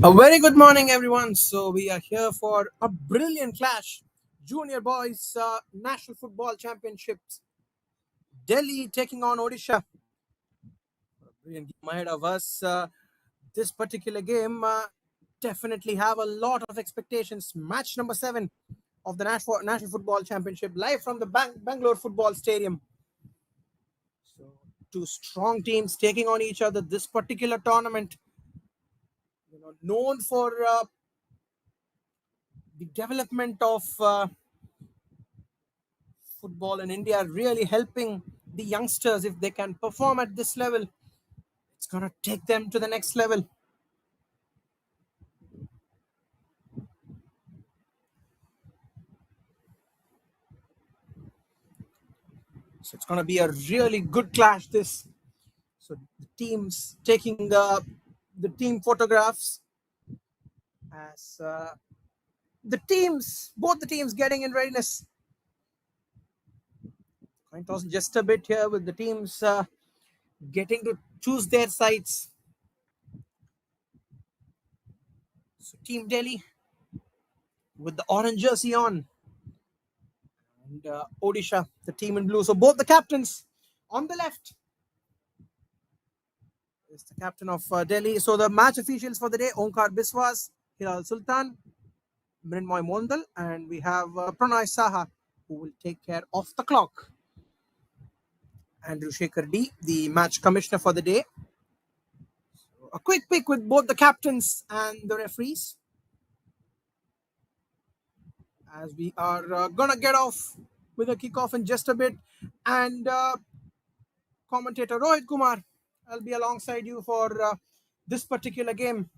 A very good morning, everyone. So, we are here for a brilliant clash. Junior Boys National Football Championships. Delhi taking on Odisha. Brilliant game ahead of us. This particular game definitely have a lot of expectations. Match number 7 of the National Football Championship, live from the Bangalore Football Stadium. So, two strong teams taking on each other. This particular tournament, known for the development of football in India, really helping the youngsters. If they can perform at this level, it's going to take them to the next level. So it's going to be a really good clash. This. So the teams taking the team photographs as both the teams getting in readiness. Coin toss just a bit here with the teams getting to choose their sides. So Team Delhi with the orange jersey on, and Odisha, the team in blue. So both the captains on the left is the captain of Delhi. So the match officials for the day: Onkar Biswas, Hilal Sultan, Mrinmoy Mondal, and we have Pranay Saha, who will take care of the clock. Andrew Shekhar D, the match commissioner for the day. So a quick pick with both the captains and the referees, as we are gonna get off with a kickoff in just a bit. And commentator Rohit Kumar, I'll be alongside you for this particular game.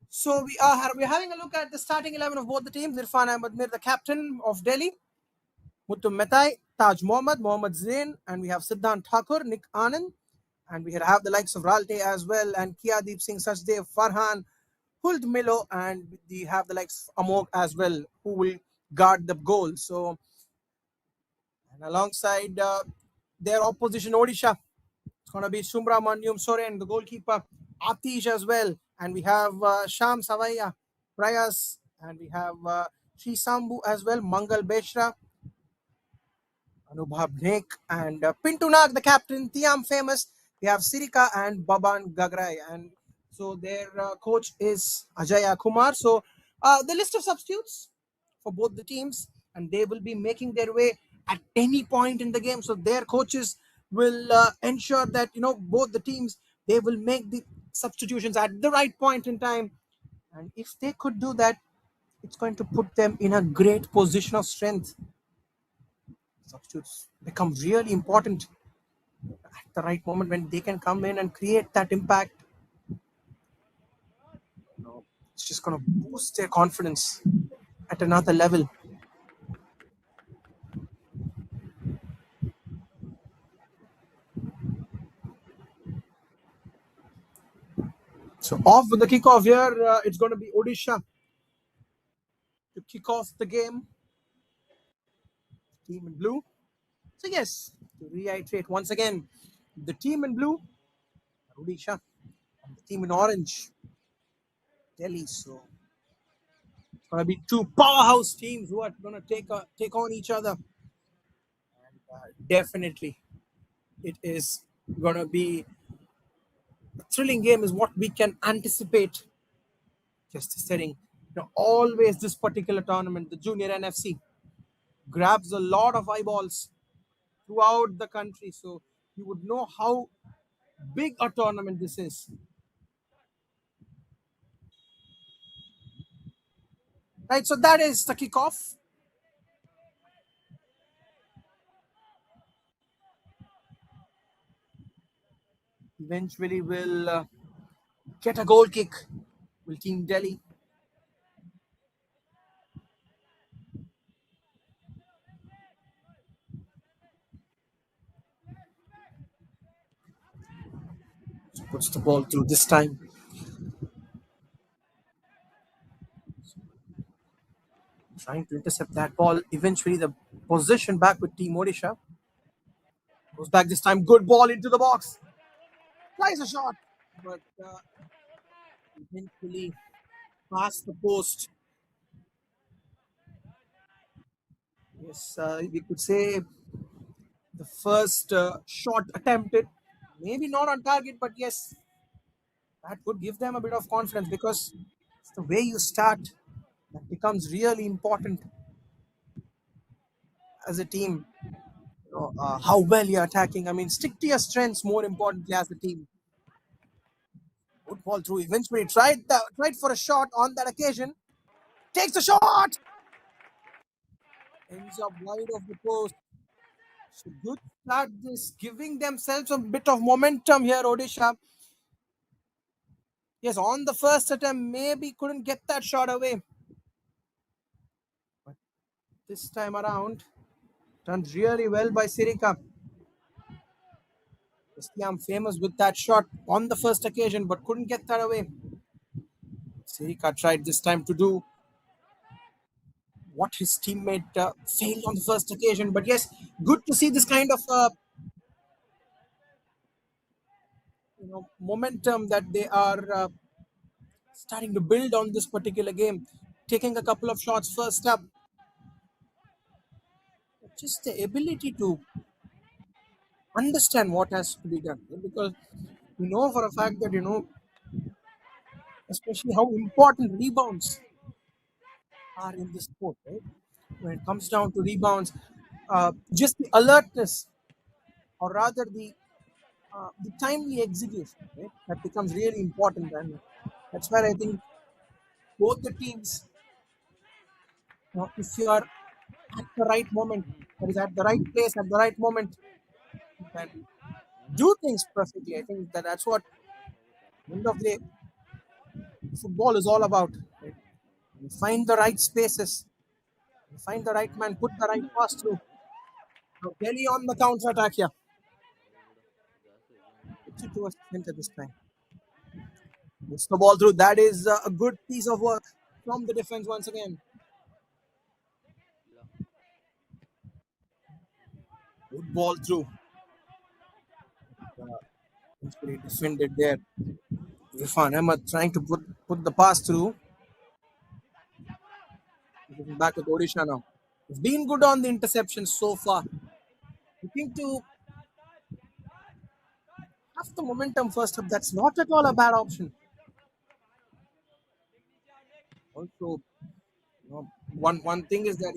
So we're having a look at the starting 11 of both the teams. Irfan Ahmed Mir, the captain of Delhi, Muttu Metai, Taj Mohammad, Mohammad Zain, and we have Siddhant Thakur, Nick Anand, and we have the likes of Ralte as well, and Kiadeep Singh Sachdev, Farhan, Huld Milo, and we have the likes of Amog as well, who will guard the goal. So, and alongside their opposition, Odisha, it's going to be Subramanium Soren, the goalkeeper, Atish as well, and we have Sham Savaya, Prayas, and we have Sri Sambu as well, Mangal Beshra, Anubhav Nek, and Pintu Nag, the captain, Tiam Famous. We have Sirika and Baban Gagrai, and so their coach is Ajaya Kumar. So the list of substitutes for both the teams, and they will be making their way at any point in the game. So their coaches will ensure that both the teams, they will make the substitutions at the right point in time, and if they could do that, it's going to put them in a great position of strength. Substitutes become really important at the right moment when they can come in and create that impact. It's just going to boost their confidence at another level. So off with the kickoff here. It's going to be Odisha to kick off the game. Team in blue. So yes, to reiterate once again, the team in blue, Odisha, and the team in orange, Delhi. So it's going to be two powerhouse teams who are going to take on each other. And definitely, it is going to be a thrilling game, is what we can anticipate. Just setting, always this particular tournament, the Junior NFC, grabs a lot of eyeballs throughout the country. So you would know how big a tournament this is. Right, so that is the kickoff. Eventually, will get a goal kick. Will Team Delhi. So puts the ball through this time. Trying to intercept that ball. Eventually, the possession back with Team Odisha. Goes back this time. Good ball into the box. Flies a shot. But eventually past the post. Yes, we could say the first shot attempted, maybe not on target, but yes, that would give them a bit of confidence because it's the way you start that becomes really important as a team. How well you're attacking. I mean, stick to your strengths more importantly as a team. Good ball through. Eventually tried for a shot on that occasion. Takes the shot. Ends up wide of the post. So good start. This giving themselves a bit of momentum here. Odisha. Yes, on the first attempt, maybe couldn't get that shot away. But this time around, done really well by Sirika. I'm famous with that shot on the first occasion, but couldn't get that away. Sirika tried this time to do what his teammate failed on the first occasion. But yes, good to see this kind of momentum that they are starting to build on this particular game. Taking a couple of shots first up, just the ability to understand what has to be done. Because we know for a fact that especially how important rebounds are in this sport, right? When it comes down to rebounds, just the alertness, or rather the timely execution, right? That becomes really important, and that's where I think both the teams, if you are at the right moment, that is at the right place at the right moment, you can do things perfectly. I think that's what end of the day football is all about. Right? You find the right spaces, you find the right man, put the right pass through. Now Delhi on the counter attack here. Puts it towards the center this time. Puts the ball through. That is a good piece of work from the defense once again. Good ball through. Eventually defended there. Irfan Ahmad trying to put the pass through. Back with Odisha now. It's been good on the interceptions so far. Looking to have the momentum first up. That's not at all a bad option. Also, one thing is that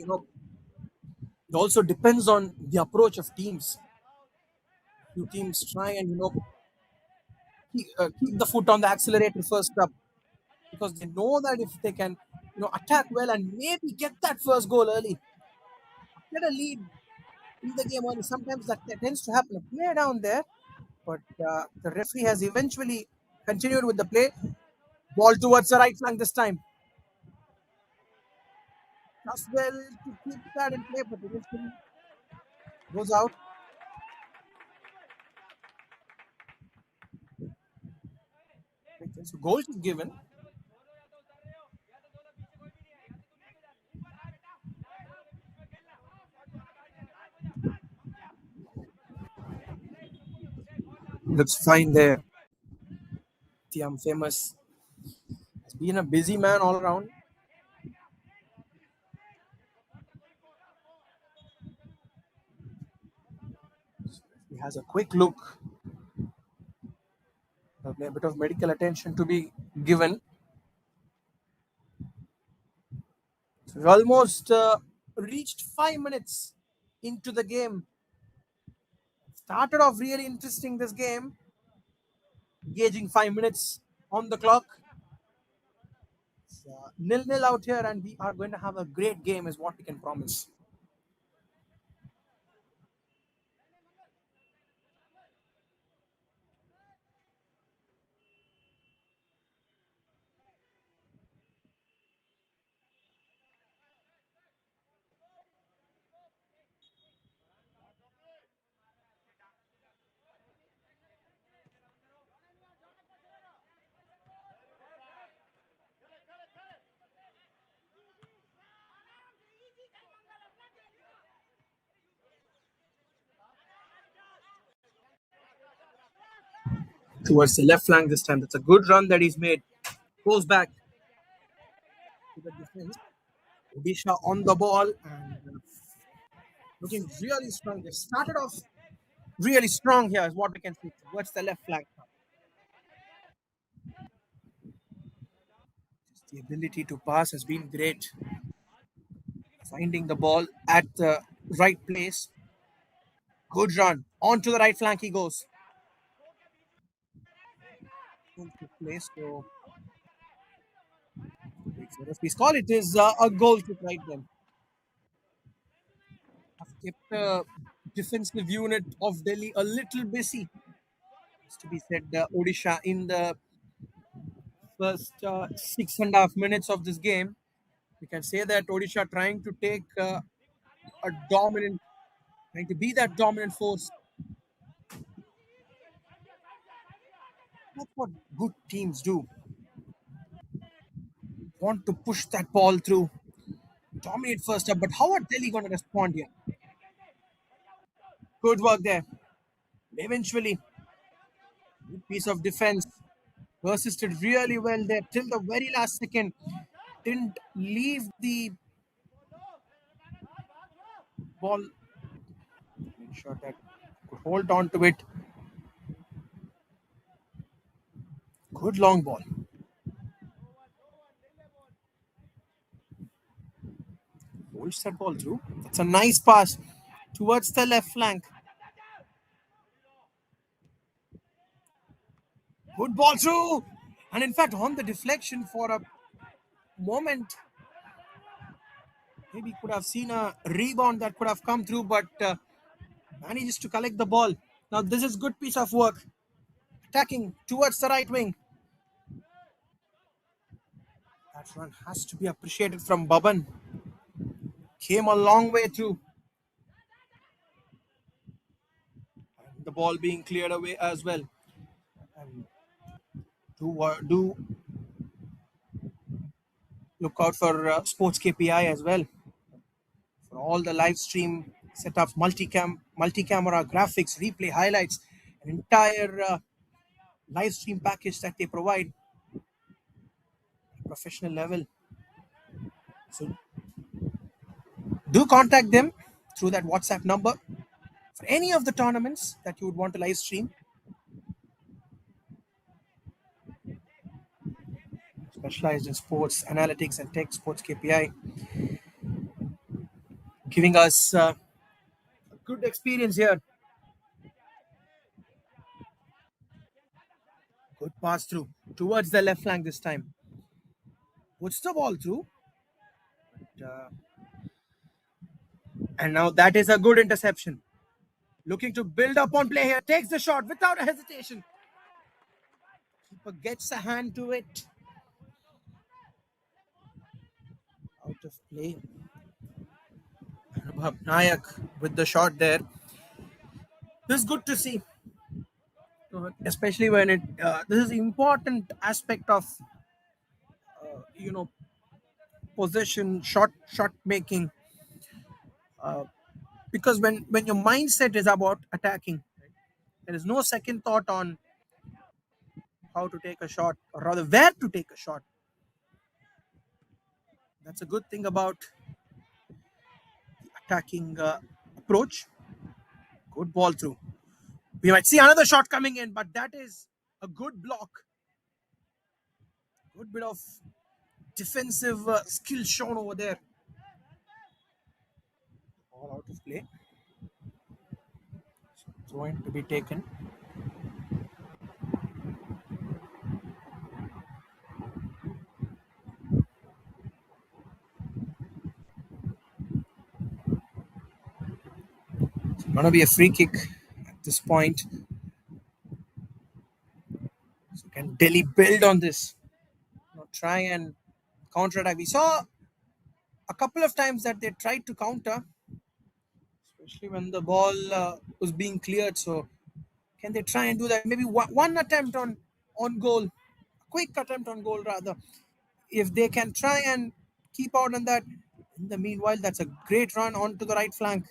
it also depends on the approach of teams. Few teams try and keep the foot on the accelerator first up because they know that if they can attack well and maybe get that first goal early, get a lead in the game early. Sometimes that tends to happen. A play down there, but the referee has eventually continued with the play. Ball towards the right flank this time. Does well to keep that in play, but eventually goes out. So goal is given. Looks fine there. The famous has been a busy man all around. He has a quick look. A bit of medical attention to be given. So we almost reached 5 minutes into the game. Started off really interesting this game. Gauging 5 minutes on the clock. It's, nil-nil out here, and we are going to have a great game, is what we can promise. Towards the left flank this time. That's a good run that he's made. Goes back to the defense. Odisha on the ball and looking really strong. They started off really strong here, is what we can see towards the left flank. The ability to pass has been great. Finding the ball at the right place. Good run. On to the right flank he goes. Good place. So, if we call it is a goal kick right then. Kept the defensive unit of Delhi a little busy. It's to be said, Odisha in the first 6.5 minutes of this game, we can say that Odisha trying to take a dominant, trying to be that dominant force. That's what good teams do. Want to push that ball through, dominate first up. But how are Delhi going to respond here? Good work there. Eventually, good piece of defense. Persisted really well there till the very last second. Didn't leave the ball. Make sure that could hold on to it. Good long ball. Holds that ball through. That's a nice pass towards the left flank. Good ball through. And in fact, on the deflection for a moment, maybe could have seen a rebound that could have come through, but manages to collect the ball. Now, this is good piece of work. Attacking towards the right wing. That run has to be appreciated from Baban. Came a long way through. And the ball being cleared away as well. And do look out for Sports KPI as well. For all the live stream setups, multi-camera graphics, replay highlights, an entire live stream package that they provide, professional level. So do contact them through that WhatsApp number for any of the tournaments that you would want to live stream. Specialized in sports analytics and tech, Sports KPI, giving us a good experience here. Good pass through towards the left flank this time. Puts the ball through. Uh, and now that is a good interception. Looking to build up on play here. Takes the shot without a hesitation. Keeper gets a hand to it. Out of play. Anubhav Nayak with the shot there. This is good to see. Especially when this is important aspect of you know possession, shot making, uh, because when your mindset is about attacking, there is no second thought on how to take a shot, or rather where to take a shot. That's a good thing about attacking approach. Good ball through. We might see another shot coming in, but that is a good block. Good bit of defensive skill shown over there. All out of play. It's going to be taken. It's going to be a free kick at this point. So can Delhi build on this? Try and counter attack. We saw a couple of times that they tried to counter, especially when the ball was being cleared. So can they try and do that? Maybe one attempt on goal, quick attempt on goal rather. If they can try and keep out on that. In the meanwhile, that's a great run onto the right flank.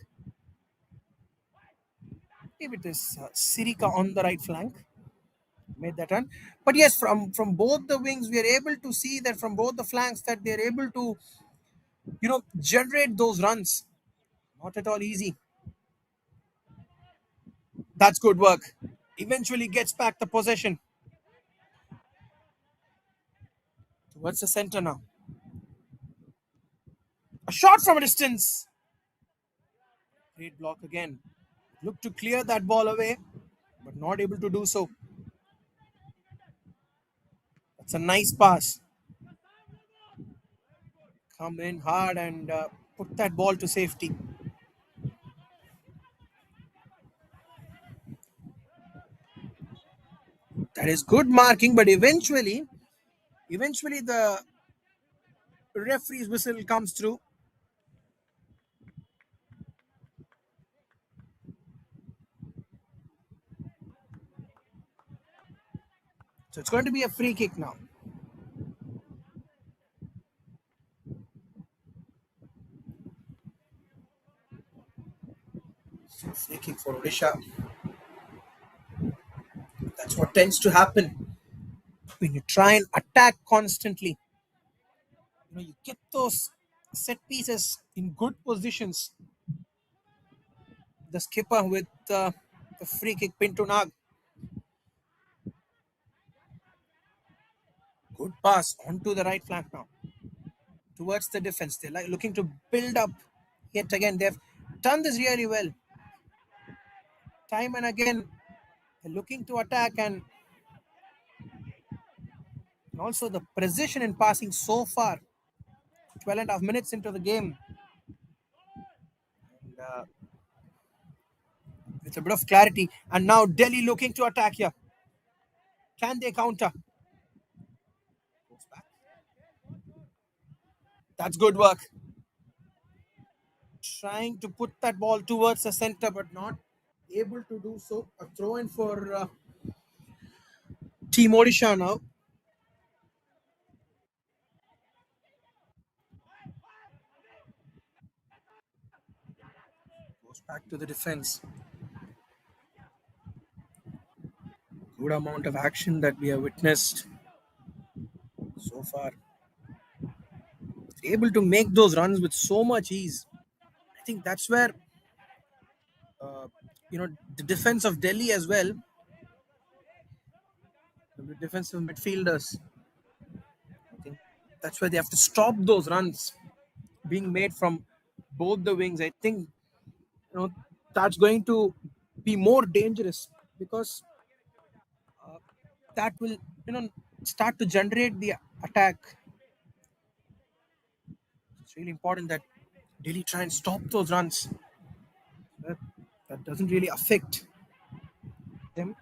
If it is Sirika on the right flank. made that run. But yes, from both the wings, we are able to see that from both the flanks that they are able to generate those runs. Not at all easy. That's good work. Eventually gets back the possession towards the center now. A shot from a distance. Great block again. Look to clear that ball away, but not able to do so. That's a nice pass. Come in hard and put that ball to safety. That is good marking, but eventually the referee's whistle comes through. So it's going to be a free kick now. Free kick for Odisha. That's what tends to happen when you try and attack constantly. You get those set pieces in good positions. The skipper with the free kick, Pinto Nag. Good pass onto the right flank now towards the defense. They're like looking to build up yet again. They've done this really well. Time and again, they're looking to attack and also the precision in passing so far. 12 and a half minutes into the game. And, with a bit of clarity. And now Delhi looking to attack here. Can they counter? Goes back. That's good work. Trying to put that ball towards the center, but not able to do so. A throw in for Team Odisha now. Goes back to the defense. Good amount of action that we have witnessed so far. Able to make those runs with so much ease. I think that's where uh, the defense of Delhi as well, the defensive midfielders. I think that's where they have to stop those runs being made from both the wings. I think you know that's going to be more dangerous because that will start to generate the attack. It's really important that Delhi try and stop those runs. That, that doesn't really affect them.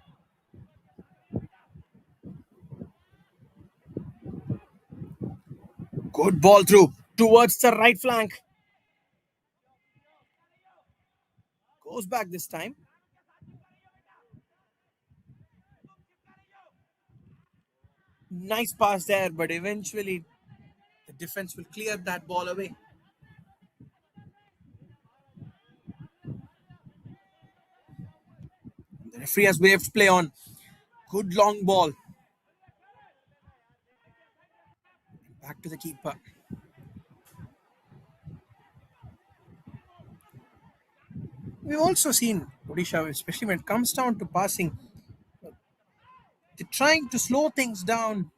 Good ball through towards the right flank. Goes back this time. Nice pass there, but eventually the defense will clear that ball away. The referee has waved play on. Good long ball. Back to the keeper. We've also seen Odisha, especially when it comes down to passing, they're trying to slow things down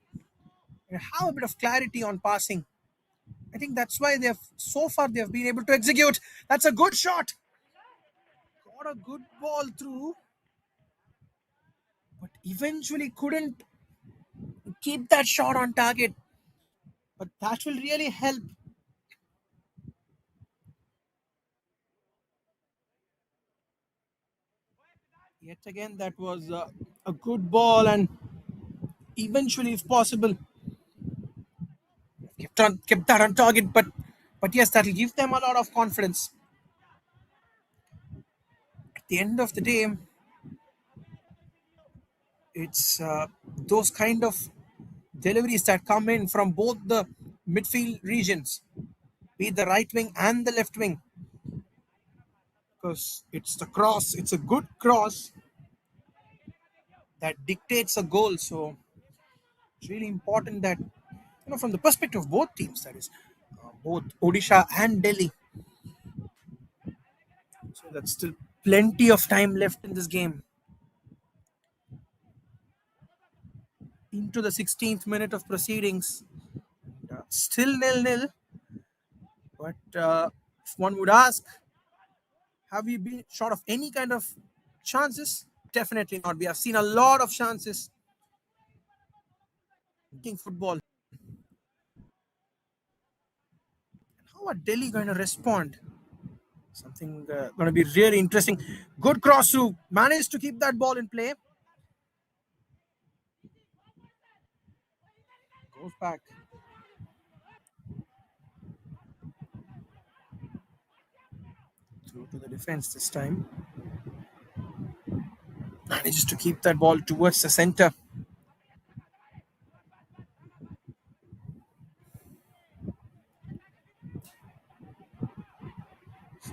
and have a bit of clarity on passing. I think that's why they've been able to execute. That's a good shot. Got a good ball through, but eventually couldn't keep that shot on target. But that will really help. Yet again, that was a good ball, and eventually, if possible, kept that on target. But yes, that'll give them a lot of confidence. At the end of the day, it's those kind of deliveries that come in from both the midfield regions, be it the right wing and the left wing, because it's the cross. It's a good cross. that dictates a goal. So it's really important that, from the perspective of both teams, that is, both Odisha and Delhi. So that's still plenty of time left in this game. Into the 16th minute of proceedings. Still nil-nil. But if one would ask, have we been short of any kind of chances? Definitely not. We have seen a lot of chances in football. How are Delhi going to respond? Something going to be really interesting. Good cross through. Managed to keep that ball in play. Goes back. Through to the defense this time. Manages to keep that ball towards the center.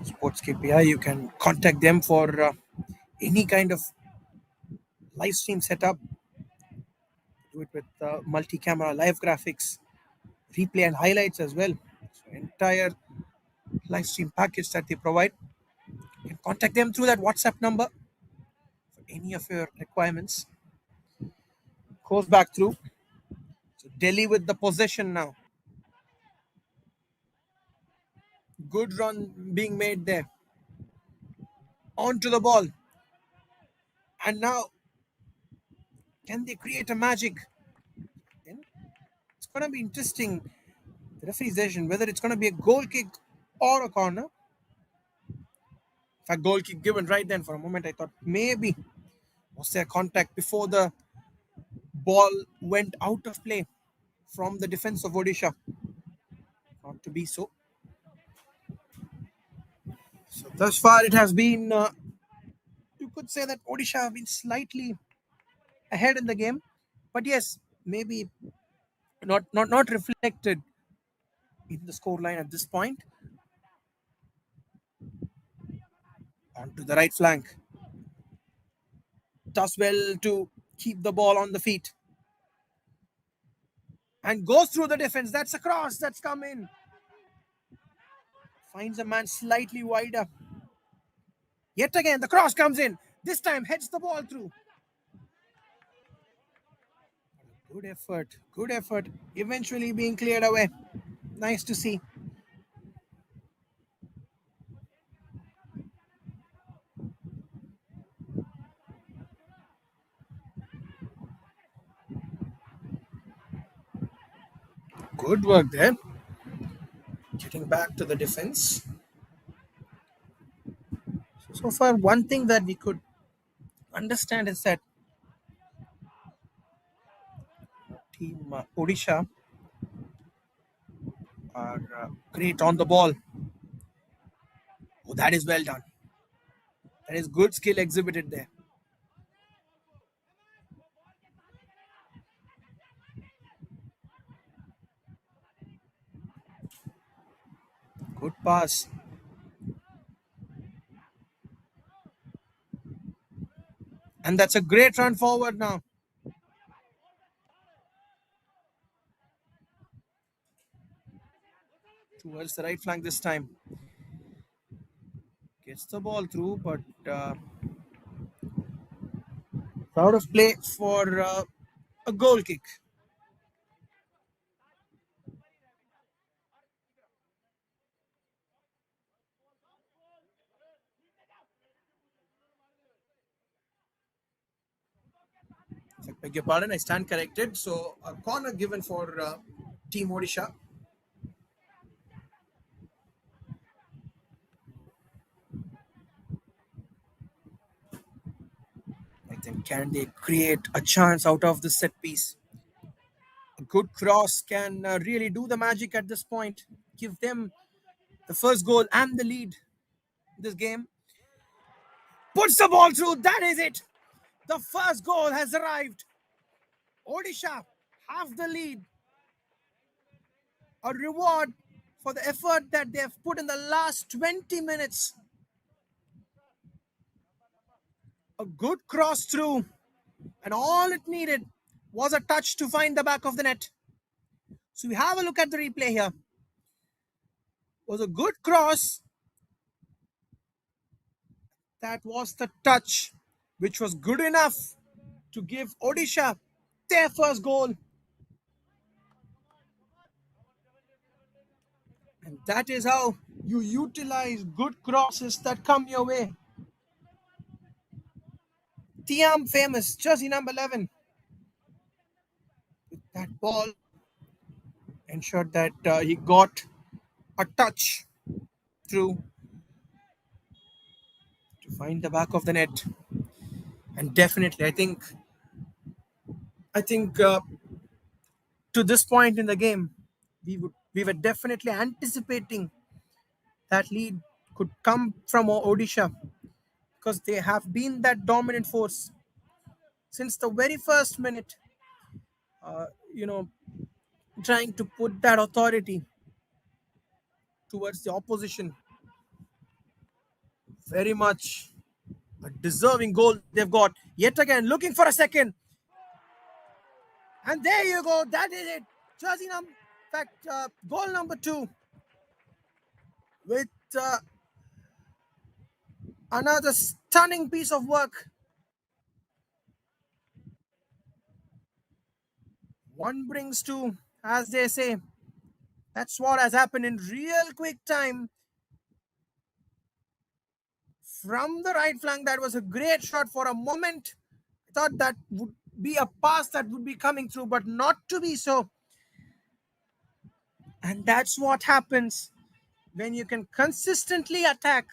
Sports KPI, you can contact them for any kind of live stream setup. Do it with multi-camera live graphics, replay and highlights as well. So entire live stream package that they provide. You can contact them through that WhatsApp number for any of your requirements. Goes back through. So Delhi with the possession now. Good run being made there. Onto the ball. And now, can they create a magic? Then it's going to be interesting. The referee's decision, whether it's going to be a goal kick or a corner. In fact, goal kick given right then. For a moment, I thought maybe was there contact before the ball went out of play from the defense of Odisha. Not to be so. So thus far, it has been. You could say that Odisha have been slightly ahead in the game, but yes, maybe not reflected in the scoreline at this point. Onto the right flank. Does well to keep the ball on the feet. And goes through the defense. That's a cross that's come in. Finds a man slightly wider. Yet again, the cross comes in. This time heads the ball through. Good effort. Good effort. Eventually being cleared away. Nice to see. Good work there. Getting back to the defense. So far, one thing that we could understand is that team Odisha are great on the ball. Oh, that is well done. That is good skill exhibited there. Good pass. And that's a great run forward now. Towards the right flank this time. Gets the ball through, but out of play for a goal kick. I beg your pardon, I stand corrected. So a corner given for Team Odisha. I think can they create a chance out of this set piece? A good cross can really do the magic at this point. Give them the first goal and the lead in this game. Puts the ball through. That is it. The first goal has arrived. Odisha have the lead. A reward for the effort that they have put in the last 20 minutes. A good cross through. and all it needed was a touch to find the back of the net. So we have a look at the replay here. It was a good cross. That was the touch, which was good enough to give Odisha their first goal. And that is how you utilize good crosses that come your way. Tiam famous, jersey number 11. That ball ensured that he got a touch through to find the back of the net. And definitely, I think to this point in the game, we were definitely anticipating that lead could come from Odisha because they have been that dominant force since the very first minute. Uh, you know, trying to put that authority towards the opposition. Very much a deserving goal they've got. Yet again, looking for a second. And there you go. That is it. Jersey number, in fact, goal number 2 with another stunning piece of work. One brings two, as they say. That's what has happened in real quick time from the right flank. That was a great shot for a moment. I thought that would be a pass that would be coming through, but not to be so. And that's what happens when you can consistently attack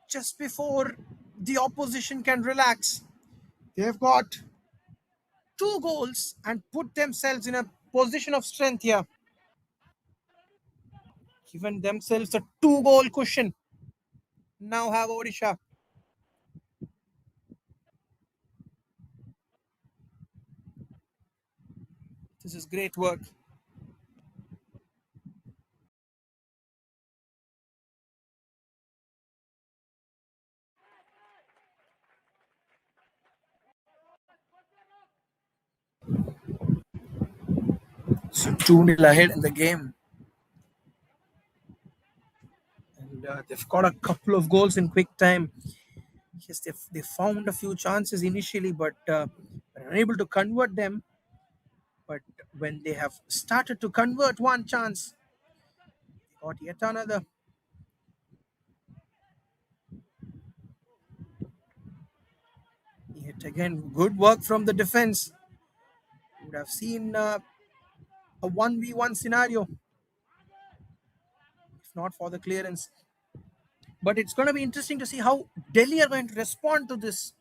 just before the opposition can relax. They've got 2 goals and put themselves in a position of strength here, given themselves a 2 goal cushion. Now have Odisha. This is great work. So 2-0 ahead in the game. And they've got a couple of goals in quick time. Yes, they found a few chances initially, but were unable to convert them. But when they have started to convert one chance, they got yet another. Yet again, good work from the defense. You would have seen a 1v1 scenario, if not for the clearance. But it's going to be interesting to see how Delhi are going to respond to this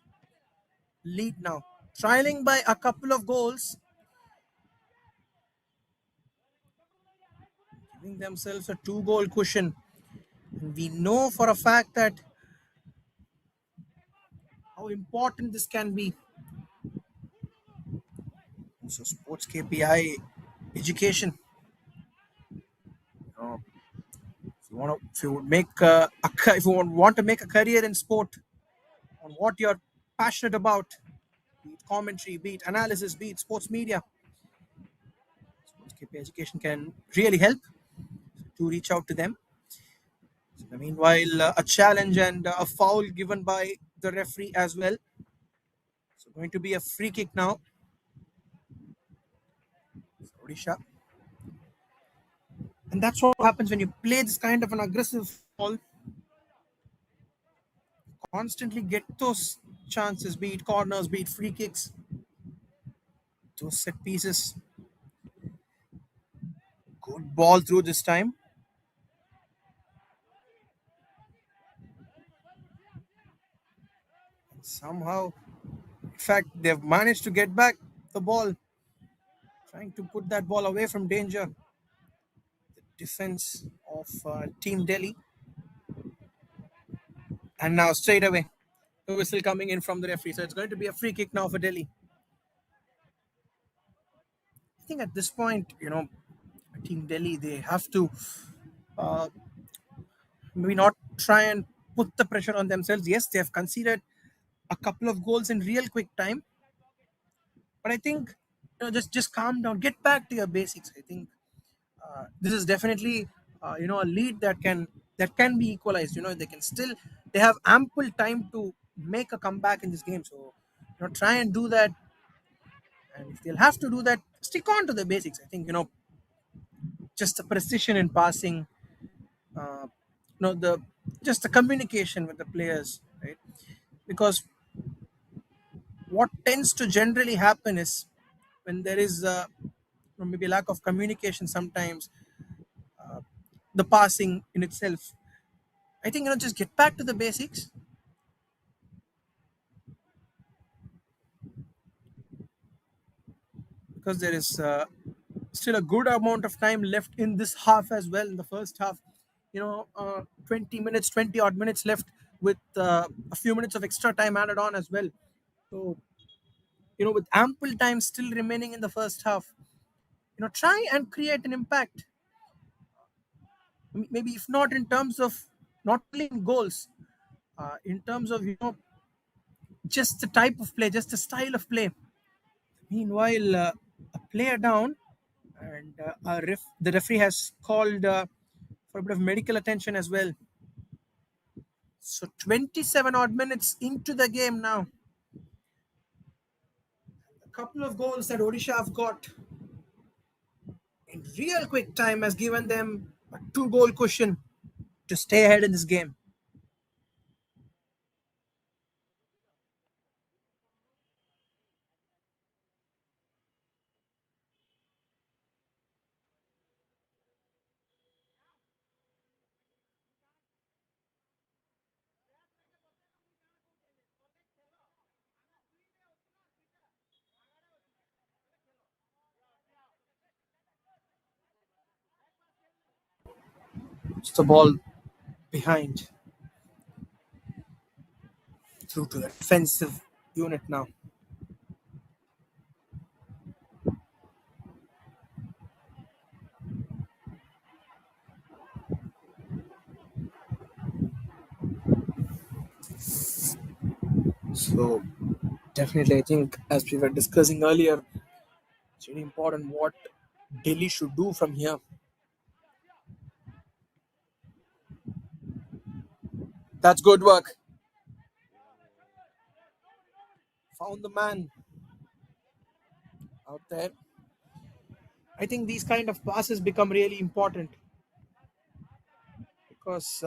lead now. Trailing by a couple of goals, giving themselves a 2 goal cushion. And we know for a fact that how important this can be. So, sports KPI education. Uh, if you would make if you want to make a career in sport, on what you're passionate about, be it commentary, be it analysis, be it sports media, sports KPI education can really help to reach out to them. Meanwhile, a challenge and a foul given by the referee as well. So going to be a free kick now. Odisha. And that's what happens when you play this kind of an aggressive ball. Constantly get those chances, be it corners, be it free kicks, those set pieces. Good ball through this time. And somehow, in fact, they've managed to get back the ball, trying to put that ball away from danger. The defense of Team Delhi. And now straight away, the whistle coming in from the referee. So it's going to be a free kick now for Delhi. I think at this point, Team Delhi, they have to uh, maybe not try and put the pressure on themselves. Yes, they have conceded a couple of goals in real quick time, but I think just calm down, get back to your basics. I think this is definitely a lead that can be equalized. They can still, they have ample time to make a comeback in this game. So try and do that, and if they'll have to do that, stick on to the basics. I think just the precision in passing, the just the communication with the players, right? Because what tends to generally happen is when there is maybe lack of communication sometimes, the passing in itself, I think just get back to the basics, because there is still a good amount of time left in this half as well. In the first half, 20 minutes, 20 odd minutes left, with a few minutes of extra time added on as well. So with ample time still remaining in the first half, try and create an impact. Maybe if not in terms of, not only in goals, in terms of just the type of play, just the style of play. Meanwhile, a player down, and the referee has called for a bit of medical attention as well. So 27 odd minutes into the game now. A couple of goals that Odisha have got in real quick time has given them a 2 goal cushion to stay ahead in this game. It's the ball behind, through to the defensive unit now. So definitely, I think as we were discussing earlier, it's really important what Delhi should do from here. That's good work. Found the man out there. I think these kind of passes become really important, because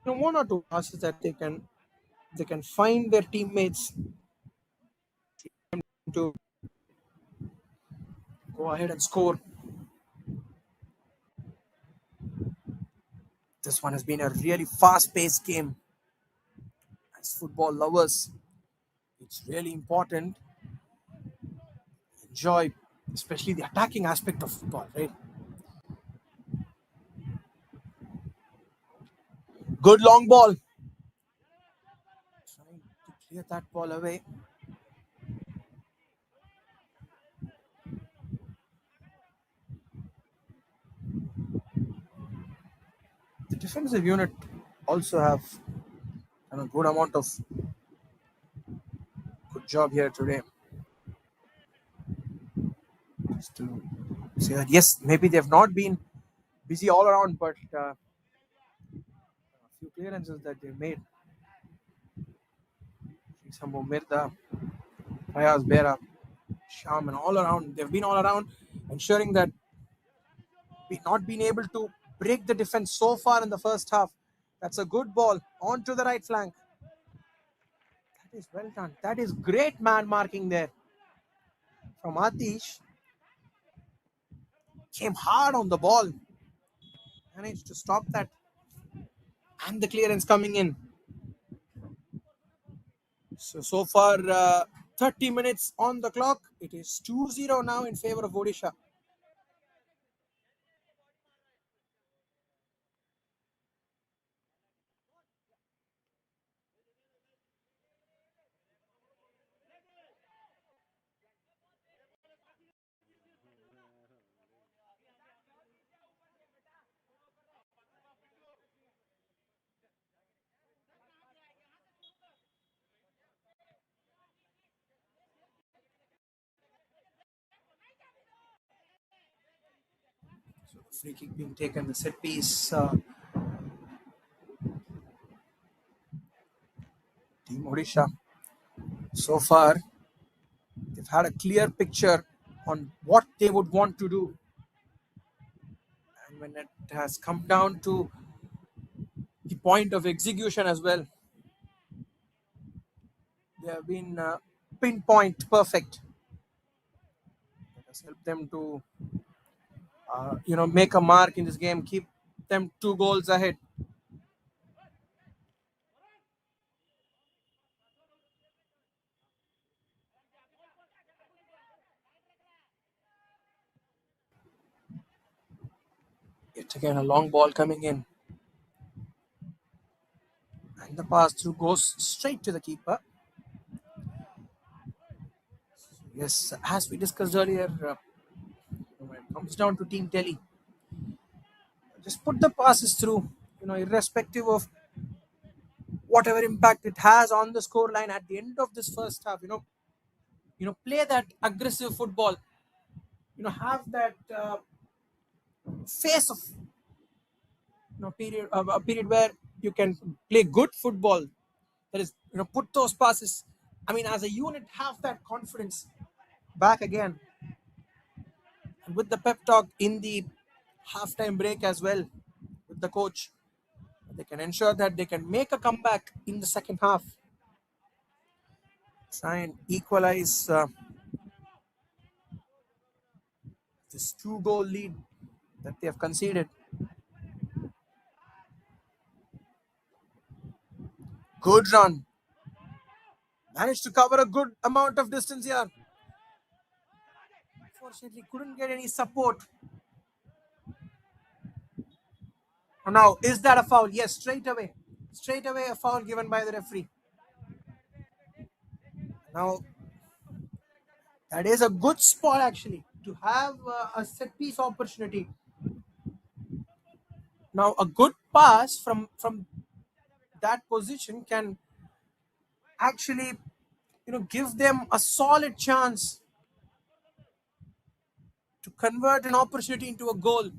one or two passes that they can find their teammates to go ahead and score. This one has been a really fast-paced game. As football lovers, it's really important. Enjoy, especially the attacking aspect of football, right? Good long ball. Trying to clear that ball away. The defensive unit also have done a good amount of good job here today. Just to say that, yes, maybe they've not been busy all around, but a few clearances that they made. Sambo Mirda, Fayaz Bera, Sham, and all around, they've been all around, ensuring that we've not been able to break the defense so far in the first half. That's a good ball onto the right flank. That is well done. That is great man marking there from Atish. Came hard on the ball. Managed to stop that. And the clearance coming in. So far, 30 minutes on the clock. It is 2-0 now in favor of Odisha. Free kick being taken, the set piece. Team Odisha, so far, they've had a clear picture on what they would want to do. And when it has come down to the point of execution as well, they have been pinpoint perfect. That has helped them to, make a mark in this game, keep them 2 goals ahead. Yet again, a long ball coming in. And the pass through goes straight to the keeper. Yes, as we discussed earlier, when it comes down to Team Delhi, just put the passes through, irrespective of whatever impact it has on the scoreline at the end of this first half. Play that aggressive football. Have that face of period a period where you can play good football. That is, put those passes. I mean, as a unit, have that confidence back again. And with the pep talk in the halftime break as well, with the coach, they can ensure that they can make a comeback in the second half. Try and equalize this 2 goal lead that they have conceded. Good run. Managed to cover a good amount of distance here. Unfortunately, couldn't get any support. Now, is that a foul? Yes, straight away. Straight away, a foul given by the referee. Now, that is a good spot actually to have a set piece opportunity. Now, a good pass from that position can actually, give them a solid chance to convert an opportunity into a goal.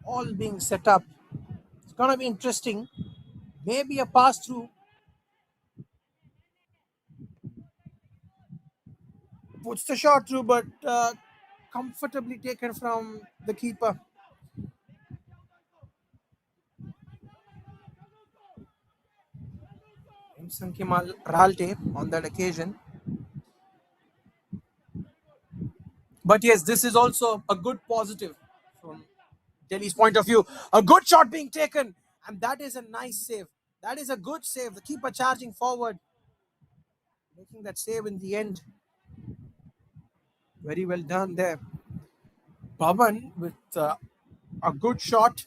All being set up. It's gonna be interesting. Maybe a pass through puts the shot through, but comfortably taken from the keeper. Sankimal Ralte on that occasion. But yes, this is also a good positive from Delhi's point of view. A good shot being taken, and that is a nice save. That is a good save. The keeper charging forward, making that save in the end. Very well done there. Pavan with a good shot,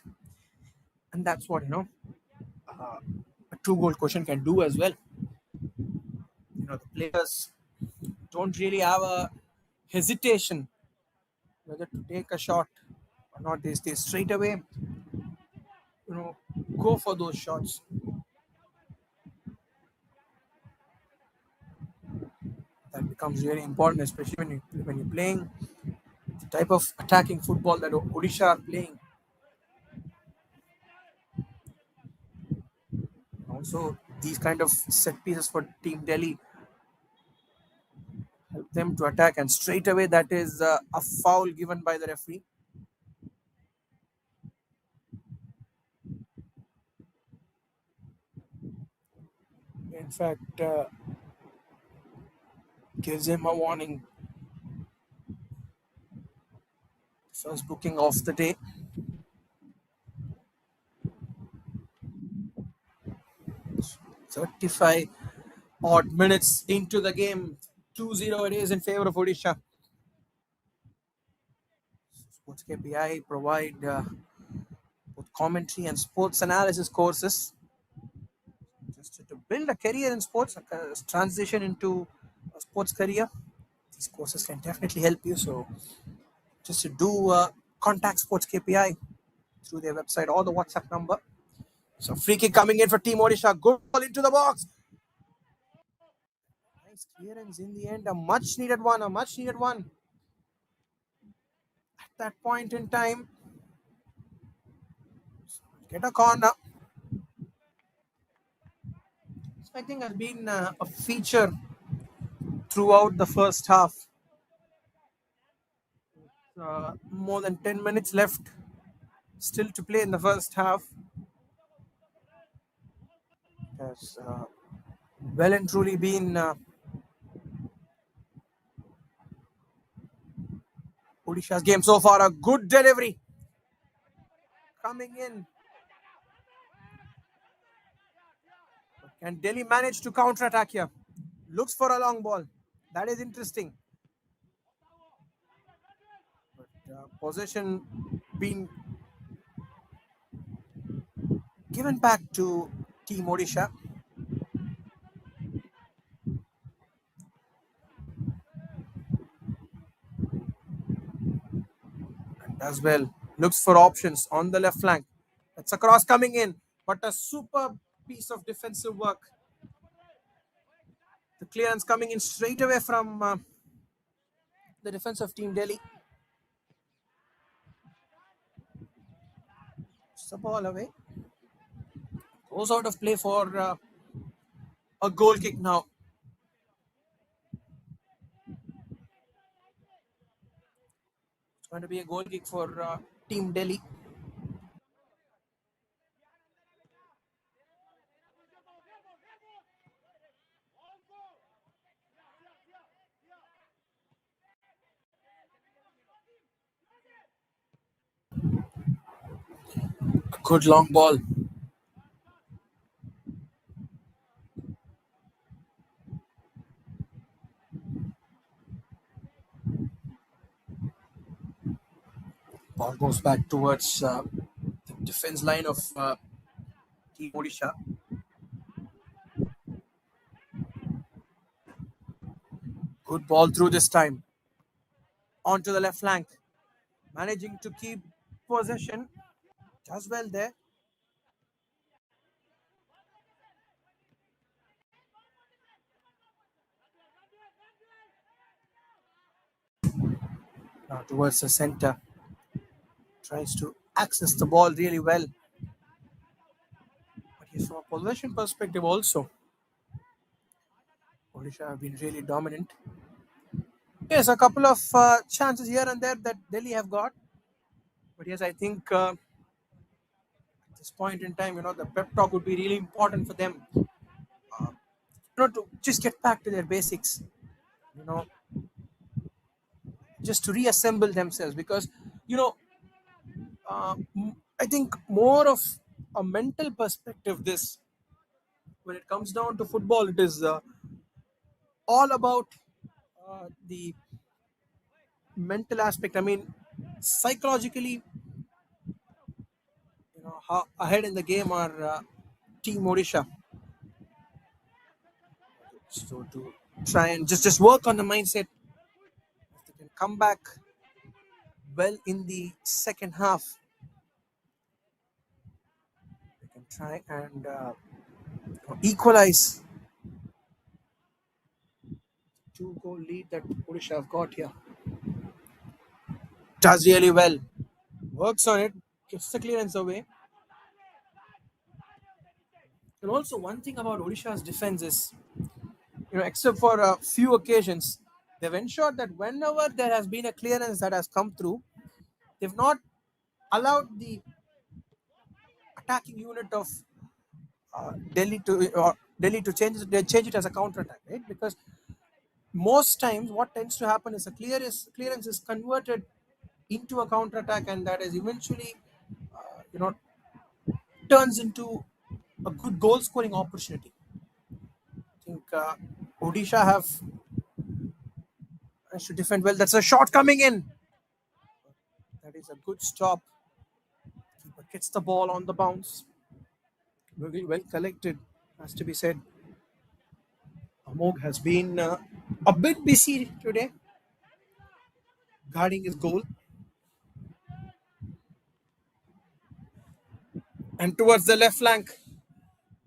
and that's what a 2 goal question can do as well. The players don't really have a hesitation whether to take a shot or not. They stay straight away, you know, go for those shots. That becomes really important, especially when you're playing the type of attacking football that Odisha are playing. Also, these kind of set pieces for Team Delhi help them to attack, and straight away that is a foul given by the referee. In fact, gives him a warning. First booking of the day. 35 odd minutes into the game. 2-0 it is in favor of Odisha. Sports KPI provide both commentary and sports analysis courses. Just to build a career in sports, a transition into a sports career, these courses can definitely help you. So just to do contact Sports KPI through their website or the WhatsApp number. So free kick coming in for Team Odisha. Good ball into the box. Nice clearance in the end. A much needed one. A much needed one. At that point in time, get a corner. So I think has been a feature throughout the first half. More than 10 minutes left still to play in the first half. Has well and truly been Odisha's game so far. A good delivery coming in. Can Delhi manage to counter-attack here? Looks for a long ball. That is interesting. But possession being given back to Team Odisha. And as well, looks for options on the left flank. That's a cross coming in, but a superb piece of defensive work. The clearance coming in straight away from the defense of Team Delhi. It's the ball away. Goes out of play for a goal kick now. It's going to be a goal kick for Team Delhi. A good long ball. Ball goes back towards the defense line of Team Odisha. Good ball through this time. Onto the left flank. Managing to keep possession. Does well there. Now towards the center. Tries to access the ball really well. But yes, from a possession perspective also, Odisha have been really dominant. Yes, a couple of chances here and there that Delhi have got. But yes, I think at this point in time, the pep talk would be really important for them. To just get back to their basics. You know, just to reassemble themselves because, you know, I think more of a mental perspective. This when it comes down to football, it is all about the mental aspect. I mean, psychologically, how ahead in the game are Team Odisha. So to try and just work on the mindset, if they can come back well in the second half, they can try and equalize 2-goal lead that Odisha have got here. Does really well, works on it, gets the clearance away. And also one thing about Odisha's defense is, except for a few occasions, they've ensured that whenever there has been a clearance that has come through, they've not allowed the attacking unit of Delhi to change it as a counter attack, right? Because most times what tends to happen is a clearance is converted into a counter attack, and that is eventually you know turns into a good goal scoring opportunity. I think Odisha have to defend well. That's a shot coming in. That is a good stop. Keeper gets the ball on the bounce. Very well collected, has to be said. Amog has been a bit busy today, guarding his goal. And towards the left flank,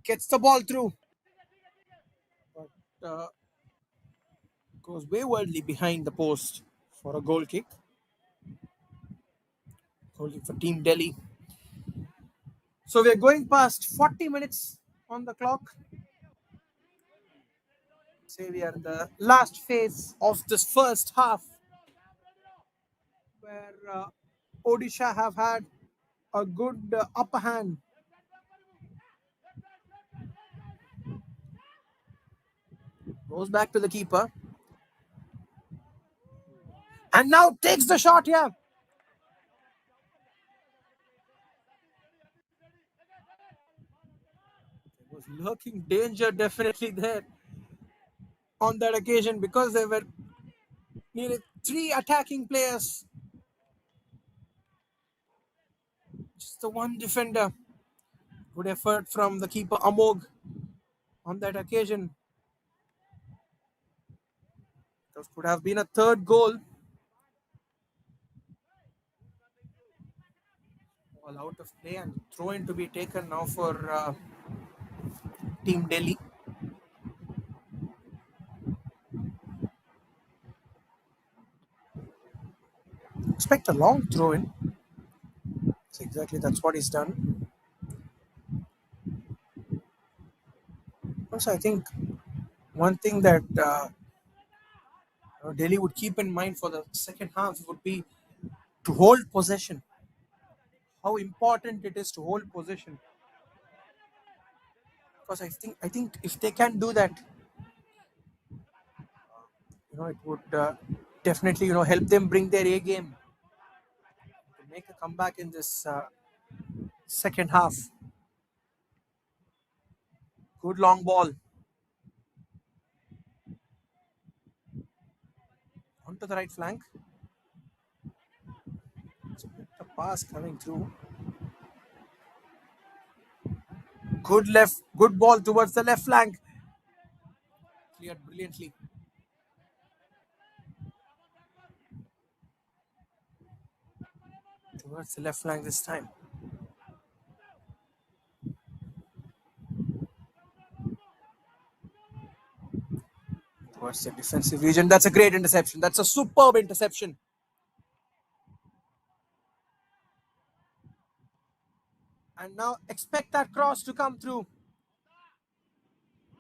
gets the ball through. But Goes waywardly behind the post for a goal kick. Goal kick for Team Delhi. So we're going past 40 minutes on the clock. Say we are in the last phase of this first half, where Odisha have had a good upper hand. Goes back to the keeper. And now takes the shot here. There was lurking danger definitely there on that occasion, because there were nearly three attacking players. Just the one defender. Good effort from the keeper Amog on that occasion. That could have been a third goal. All out of play and throw in to be taken now for Team Delhi. Expect a long throw in. So exactly that's what he's done. Also, I think one thing that Delhi would keep in mind for the second half would be to hold possession. How important it is to hold possession. Because I think if they can do that, it would definitely help them bring their A game to make a comeback in this second half. Good long ball onto the right flank. The pass coming through. Good ball towards the left flank. Cleared brilliantly. Towards the left flank this time. Towards the defensive region. That's a great interception. That's a superb interception. And now expect that cross to come through.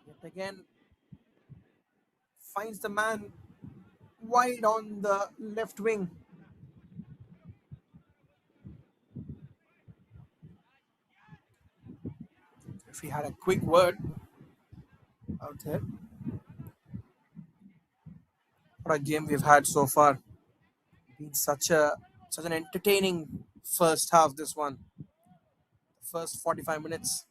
Yet again, finds the man wide on the left wing. If he had a quick word out there. What a game we've had so far. Been such an entertaining first half, this one. First 45 minutes.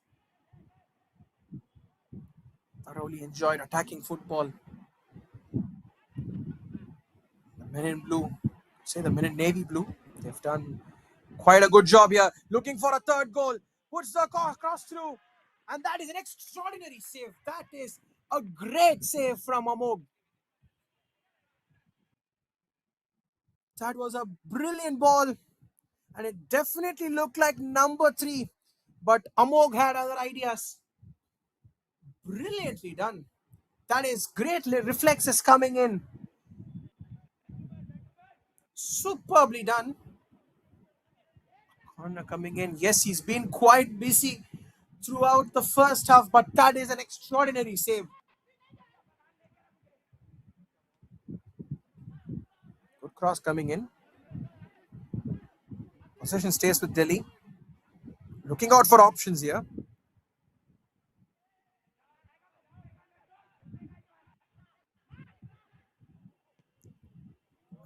Thoroughly enjoyed attacking football. The men in blue, say the men in navy blue, they've done quite a good job here. Looking for a third goal. Puts the cross through. And that is an extraordinary save. That is a great save from Amog. That was a brilliant ball. And it definitely looked like number 3. But Amog had other ideas. Brilliantly done. That is great reflexes coming in. Superbly done. Corner coming in. Yes, he's been quite busy throughout the first half, but that is an extraordinary save. Good cross coming in. Possession stays with Delhi. Looking out for options here.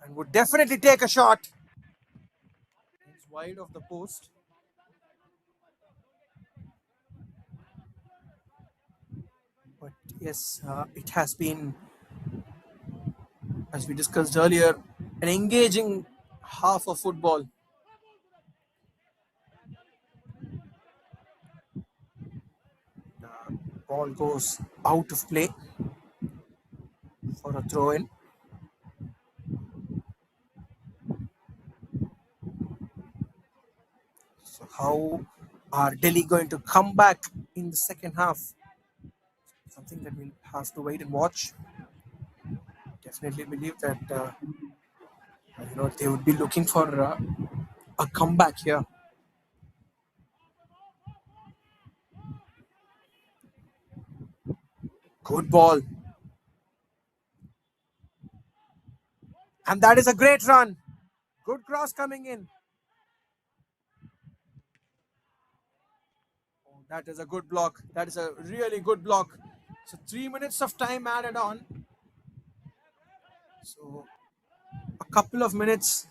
And would definitely take a shot. It's wide of the post. But yes, it has been, as we discussed earlier, an engaging half of football. The ball goes out of play for a throw in. So how are Delhi going to come back in the second half? Something that we'll have to wait and watch. definitely believe that they would be looking for a comeback here. Good ball, and that is a great run. Good cross coming in. Oh, that is a good block. That is a really good block. So 3 minutes of time added on. So a couple of minutes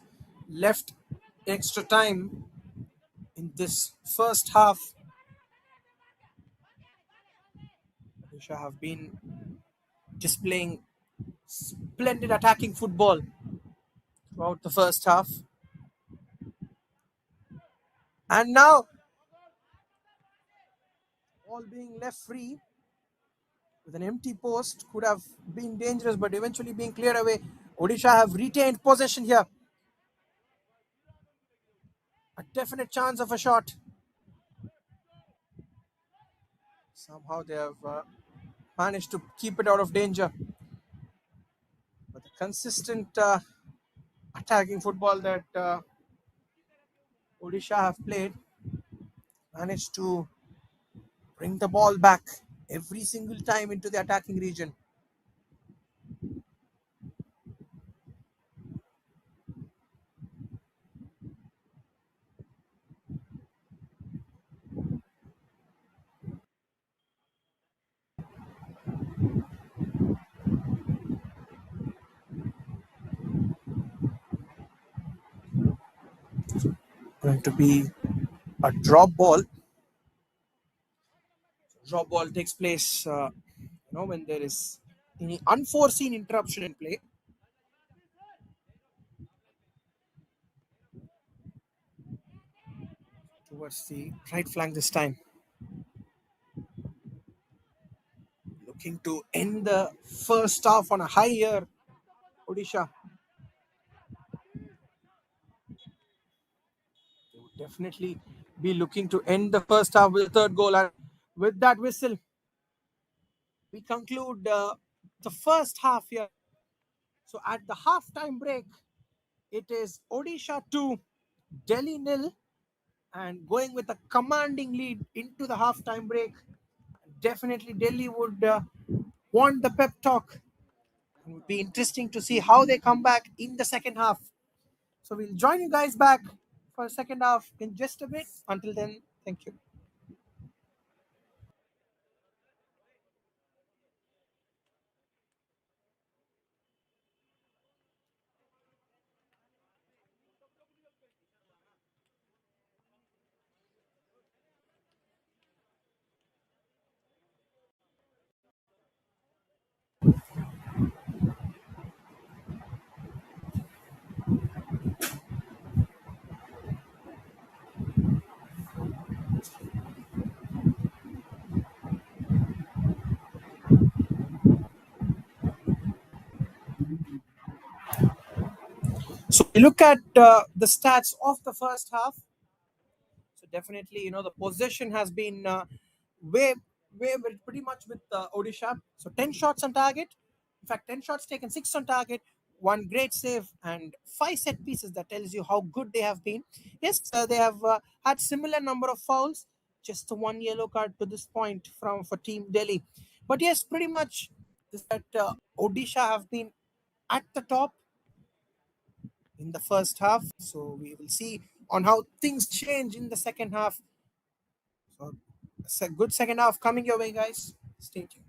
left extra time in this first half. Odisha have been displaying splendid attacking football throughout the first half. And now, all being left free with an empty post could have been dangerous, but eventually being cleared away. Odisha have retained possession here. A definite chance of a shot. Somehow they have managed to keep it out of danger. But the consistent attacking football that Odisha have played managed to bring the ball back every single time into the attacking region. Going to be a drop ball. Drop ball takes place, when there is any unforeseen interruption in play. Towards the right flank this time. Looking to end the first half on a high here, Odisha. They would definitely be looking to end the first half with a third goal. And with that whistle, we conclude the first half here. So at the halftime break, it is Odisha 2, Delhi nil, and going with a commanding lead into the halftime break. Definitely, Delhi would want the pep talk. It would be interesting to see how they come back in the second half. So we'll join you guys back for the second half in just a bit. Until then, thank you. So we look at the stats of the first half. So definitely, the possession has been way, pretty much with Odisha. So 10 shots on target. In fact, 10 shots taken, 6 on target, one great save, and 5 set pieces. That tells you how good they have been. Yes, they have had similar number of fouls, just one yellow card to this point from for Team Delhi. But yes, pretty much that Odisha have been at the top in the first half. So we will see on how things change in the second half. So it's a good second half coming your way, guys. Stay tuned.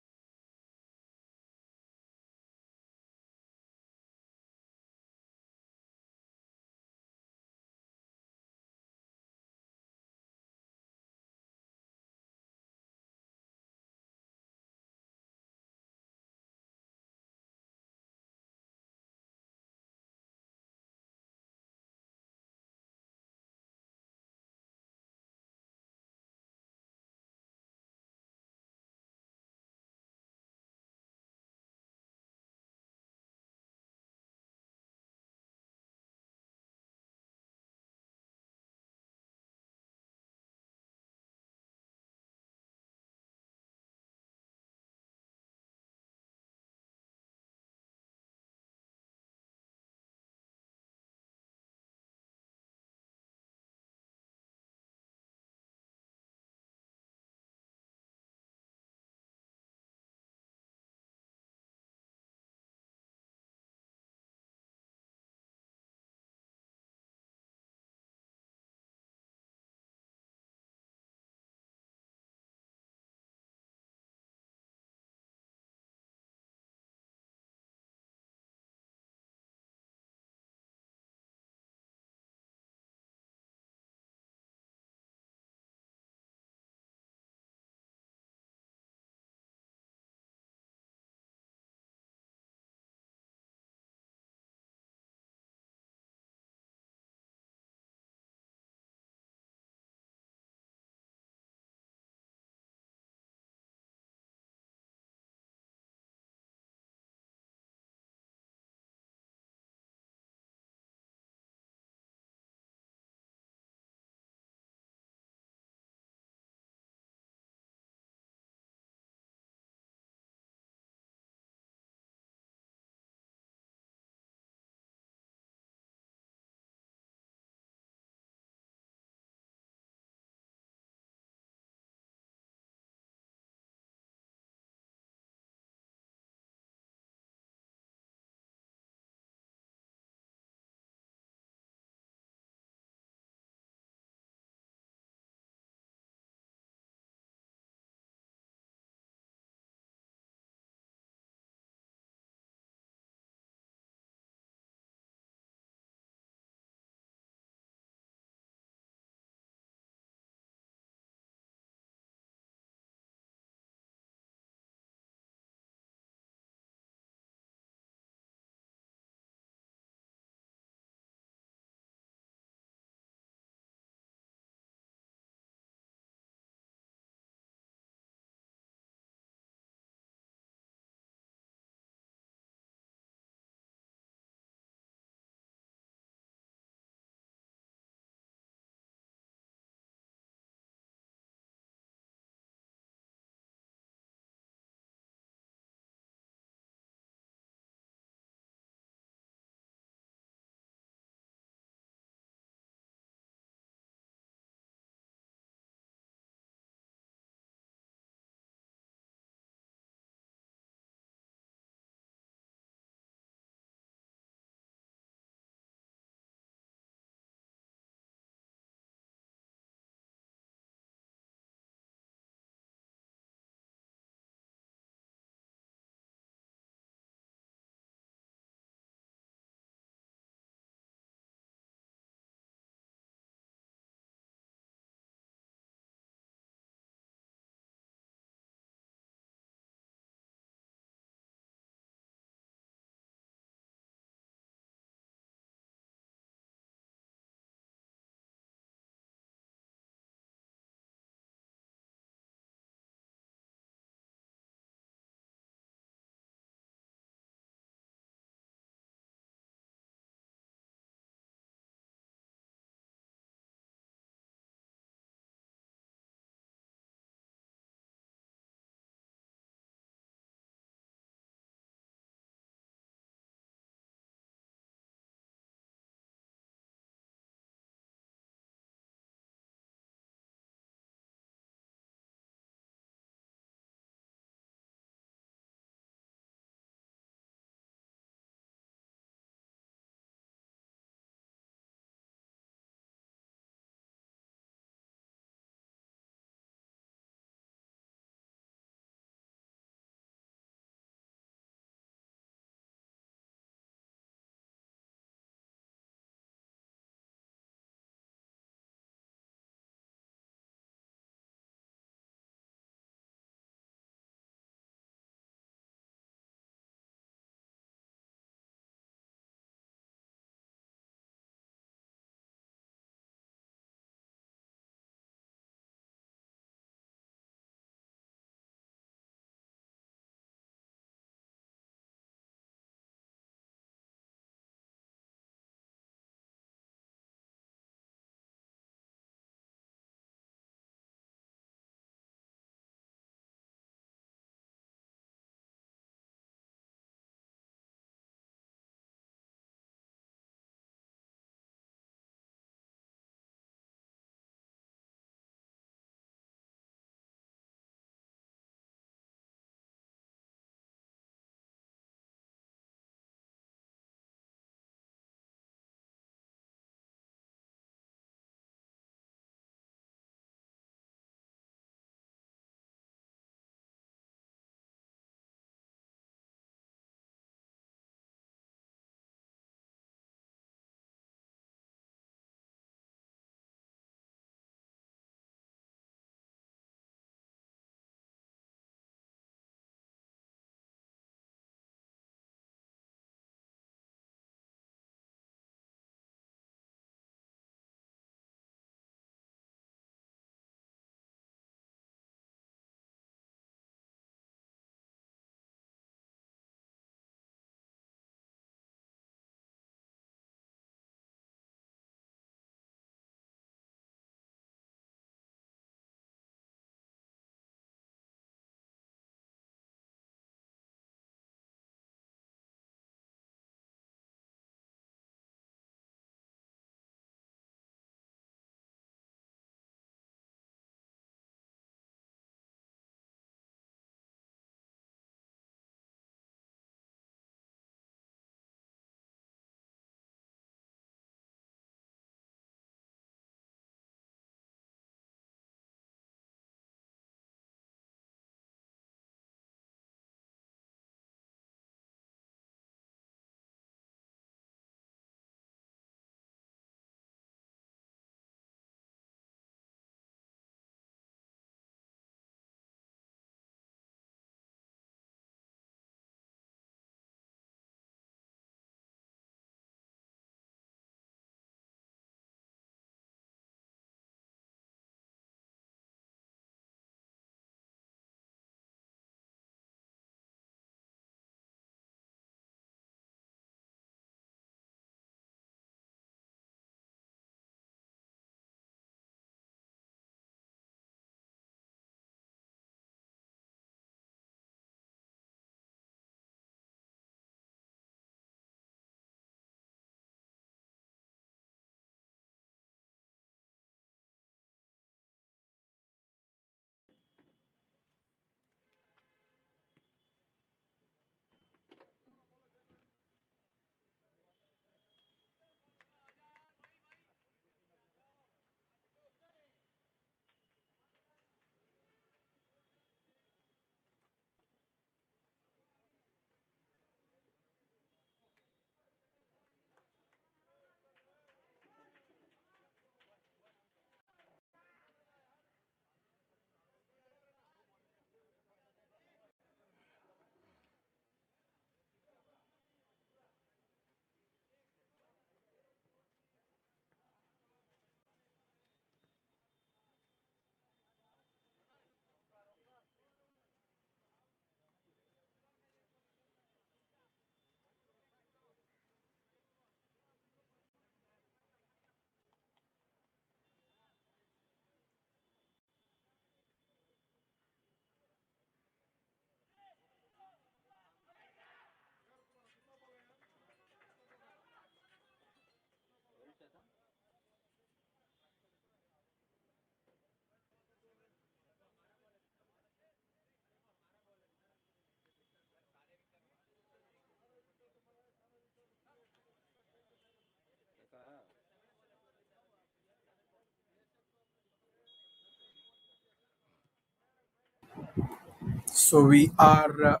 So we are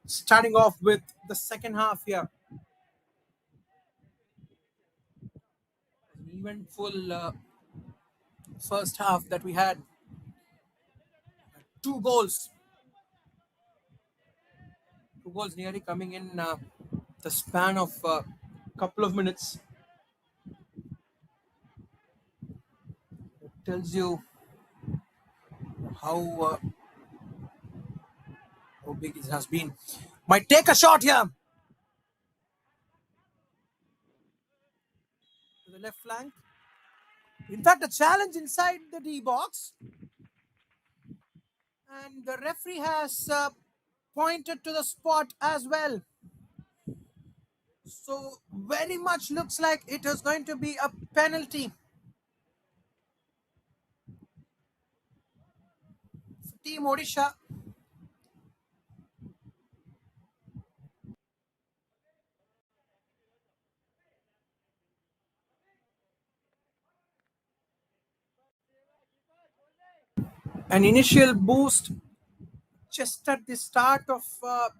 starting off with the second half here. An eventful first half that we had. Two goals. Two goals nearly coming in the span of a couple of minutes. It tells you how how big it has been. Might take a shot here to the left flank. In fact, a challenge inside the D box, and the referee has pointed to the spot as well. So very much looks like it is going to be a penalty for Team Odisha. An initial boost just at the start of the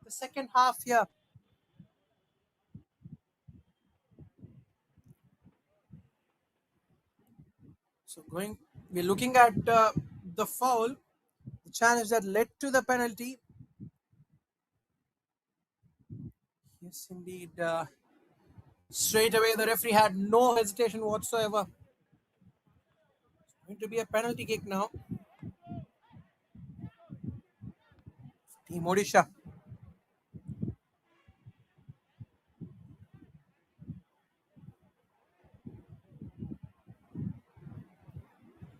second half here. So we're looking at the foul, the challenge that led to the penalty. Yes, indeed. Straight away, the referee had no hesitation whatsoever. It's going to be a penalty kick now. Team Odisha.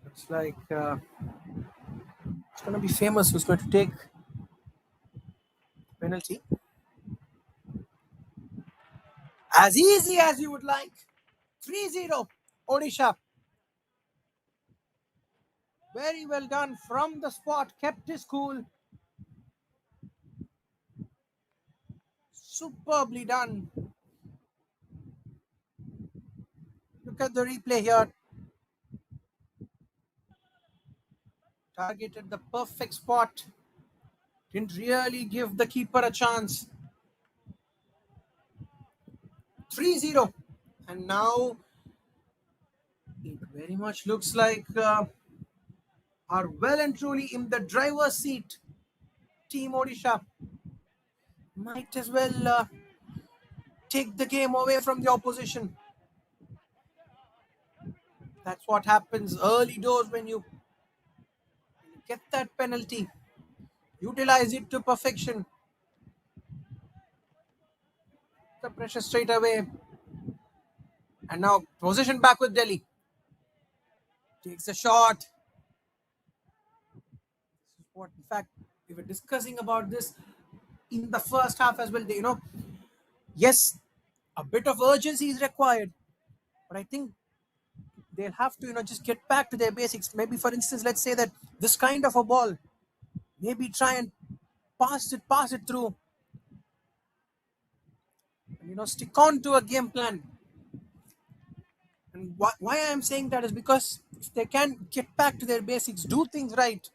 Looks like it's going to be famous who's going to take penalty. As easy as you would like. 3-0 Odisha. Very well done from the spot. Kept his cool. Superbly done. Look at the replay here. Targeted the perfect spot. Didn't really give the keeper a chance. 3-0. And now it very much looks like are well and truly in the driver's seat. Team Odisha might as well take the game away from the opposition. That's what happens early doors when you get that penalty. Utilize it to perfection. The pressure straight away. And now position back with Delhi. Takes a shot. This is what, in fact, we were discussing about this in the first half as well. Yes, a bit of urgency is required, but I think they'll have to, just get back to their basics. Maybe, for instance, let's say that this kind of a ball, maybe try and pass it through, and, stick on to a game plan. And why I am saying that is because if they can get back to their basics, do things right,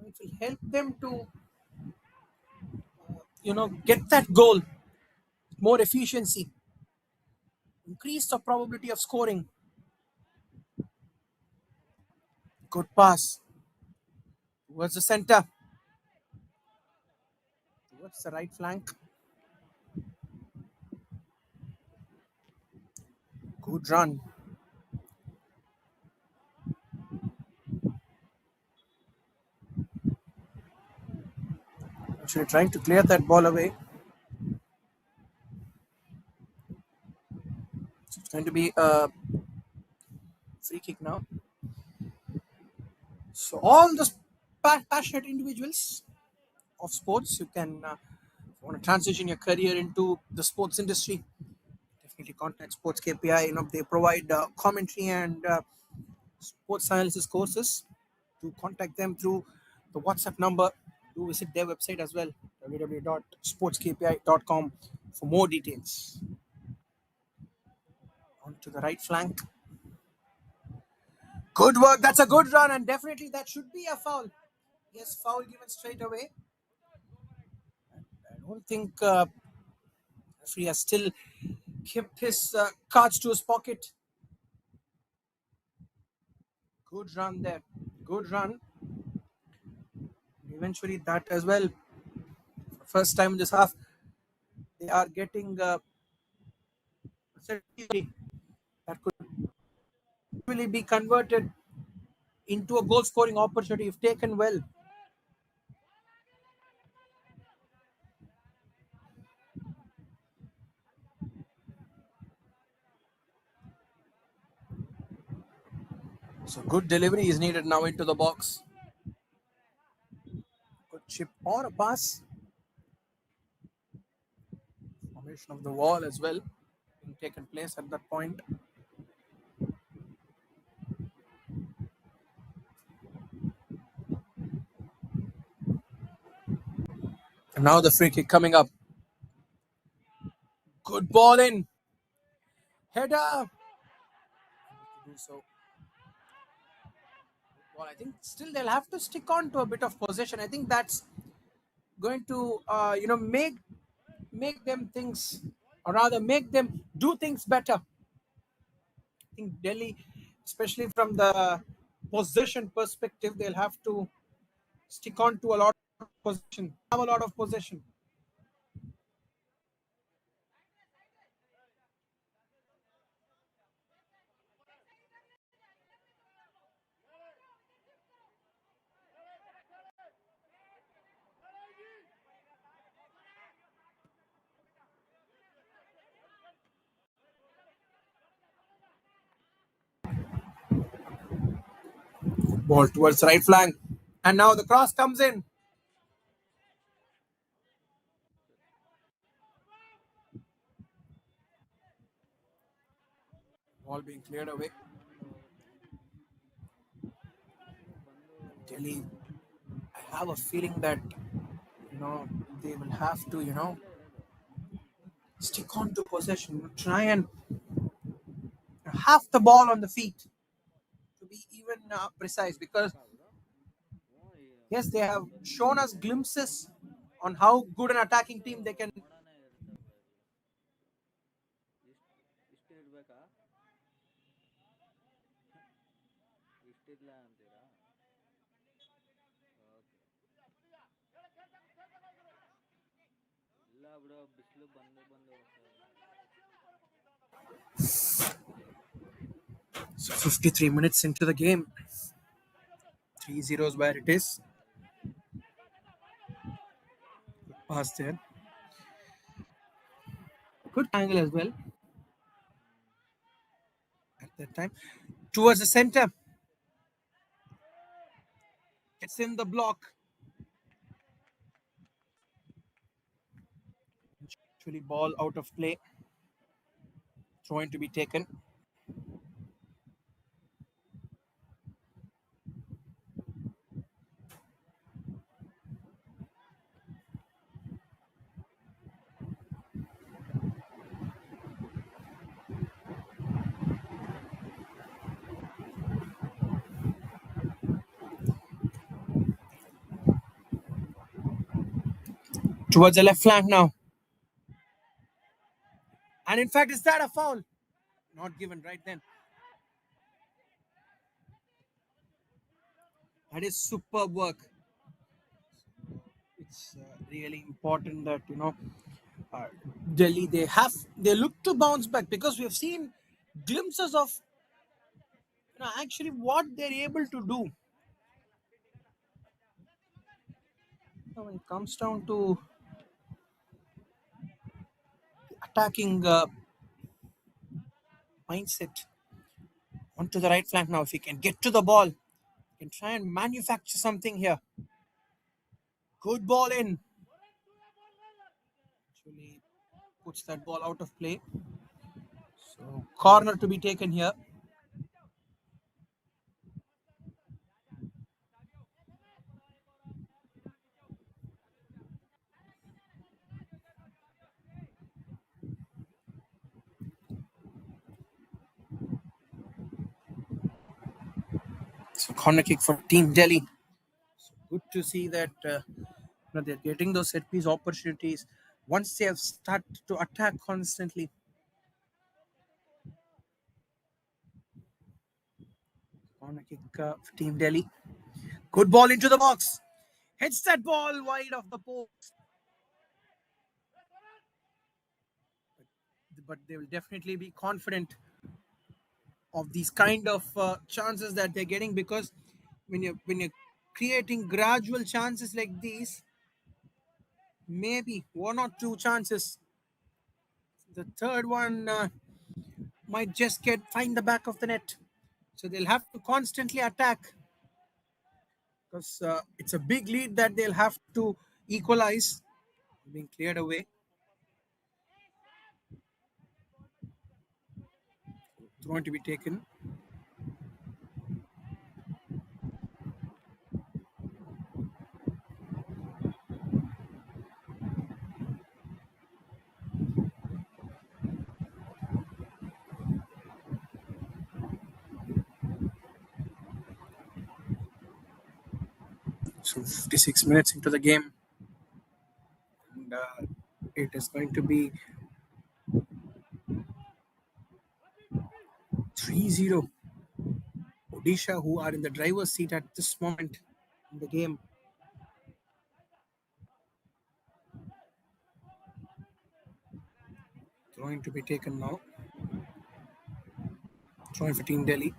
it will help them to, get that goal, more efficiency, increase the probability of scoring. Good pass towards the center, towards the right flank. Good run. Actually trying to clear that ball away. So it's going to be a free kick now. So all the passionate individuals of sports, you can want to transition your career into the sports industry, definitely contact SportsKPI. They provide commentary and sports analysis courses. To contact them through the WhatsApp number. Do visit their website as well, www.sportskpi.com, for more details. On to the right flank. Good work. That's a good run, and definitely that should be a foul. Yes, foul given straight away. I don't think referee has still kept his cards to his pocket. Good run there. Good run. Eventually, that as well. First time in this half, they are getting that could really be converted into a goal scoring opportunity if taken well. So good delivery is needed now into the box. Good chip or a pass. Formation of the wall as well being taken place at that point. And now the free kick coming up. Good ball in. Header. Do so. Well, I think still they'll have to stick on to a bit of possession. I think that's going to make them things, or rather make them do things better. I think Delhi, especially from the possession perspective, they'll have to stick on to a lot of possession, have a lot of possession. Ball towards right flank, and now the cross comes in. Ball being cleared away. Delhi, I have a feeling that they will have to stick on to possession, try and have the ball on the feet to be even precise, because yes, they have shown us glimpses on how good an attacking team they can. So 53 minutes into the game, 3-0 is where it is. Pass there. Good angle as well at that time. Towards the center. It's in the block. Actually, ball out of play. Throwing to be taken. Towards the left flank now. And in fact, is that a foul? Not given right then. That is superb work. It's really important that uh, Delhi they look to bounce back, because we have seen glimpses of actually what they're able to do. When it comes down to attacking mindset, onto the right flank now. If he can get to the ball, he can try and manufacture something here. Good ball in. Actually puts that ball out of play. So corner to be taken here. So corner kick for Team Delhi. Good to see that they're getting those set piece opportunities once they have started to attack constantly. Corner kick for Team Delhi. Good ball into the box. Hits that ball wide of the post. But they will definitely be confident of these kind of chances that they're getting, because when you're creating gradual chances like these, maybe one or two chances, the third one might just get find the back of the net. So they'll have to constantly attack, because it's a big lead that they'll have to equalize. Being cleared away, going to be taken. So 56 minutes into the game, and it is going to be 3-0. Odisha, who are in the driver's seat at this moment in the game, going to be taken now. Throwing for Team Delhi.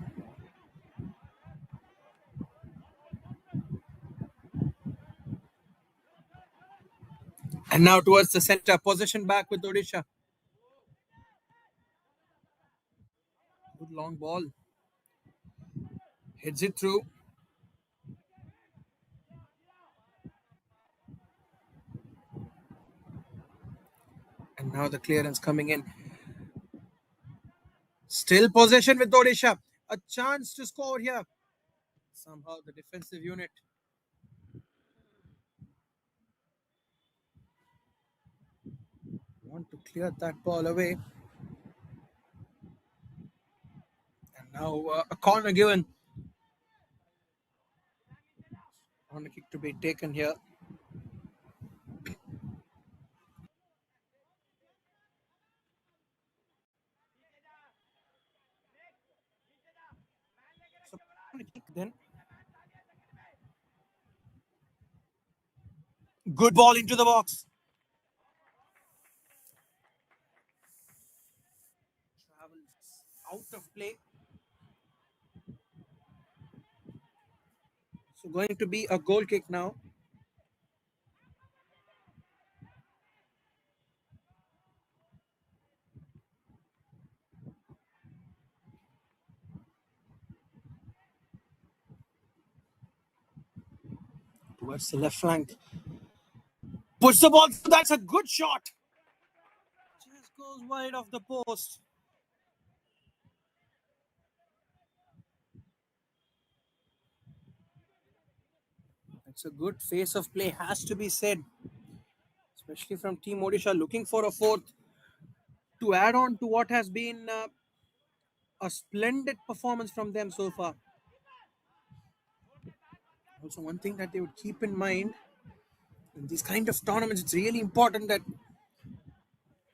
And now towards the center. Possession back with Odisha. Good long ball. Hits it through. And now the clearance coming in. Still possession with Odisha. A chance to score here. Somehow the defensive unit want to clear that ball away. And now a corner given. Corner kick to be taken here. So corner kick then. Good ball into the box. Travels out of play. So going to be a goal kick now. Towards the left flank. Puts the ball. That's a good shot. Just goes wide of the post. It's a good face of play, has to be said, especially from Team Odisha, looking for a fourth to add on to what has been a splendid performance from them so far. Also, one thing that they would keep in mind in these kind of tournaments, it's really important that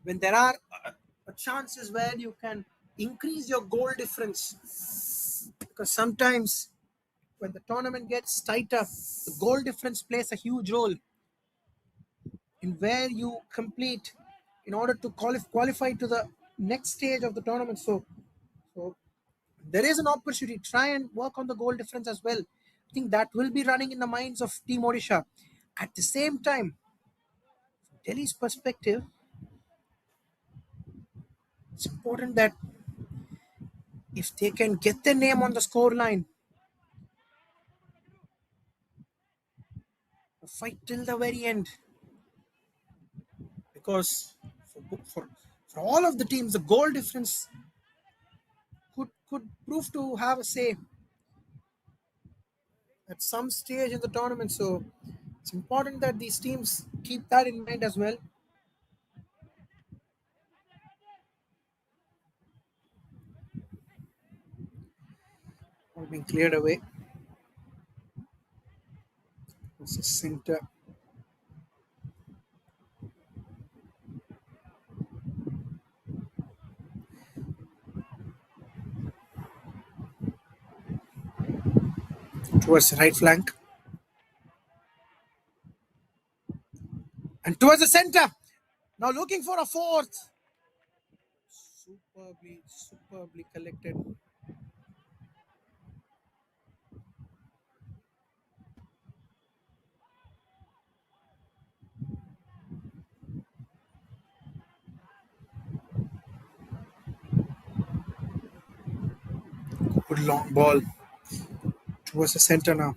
when there are chances where you can increase your goal difference, because sometimes when the tournament gets tighter, the goal difference plays a huge role in where you complete in order to qualify to the next stage of the tournament. So there is an opportunity. Try and work on the goal difference as well. I think that will be running in the minds of Team Odisha. At the same time, from Delhi's perspective, it's important that if they can get their name on the score line, fight till the very end. Because for all of the teams, the goal difference could prove to have a say at some stage in the tournament. So it's important that these teams keep that in mind as well. All being cleared away. This is center. Towards the right flank. And towards the center. Now looking for a fourth. Superbly collected. Good long ball towards the center now.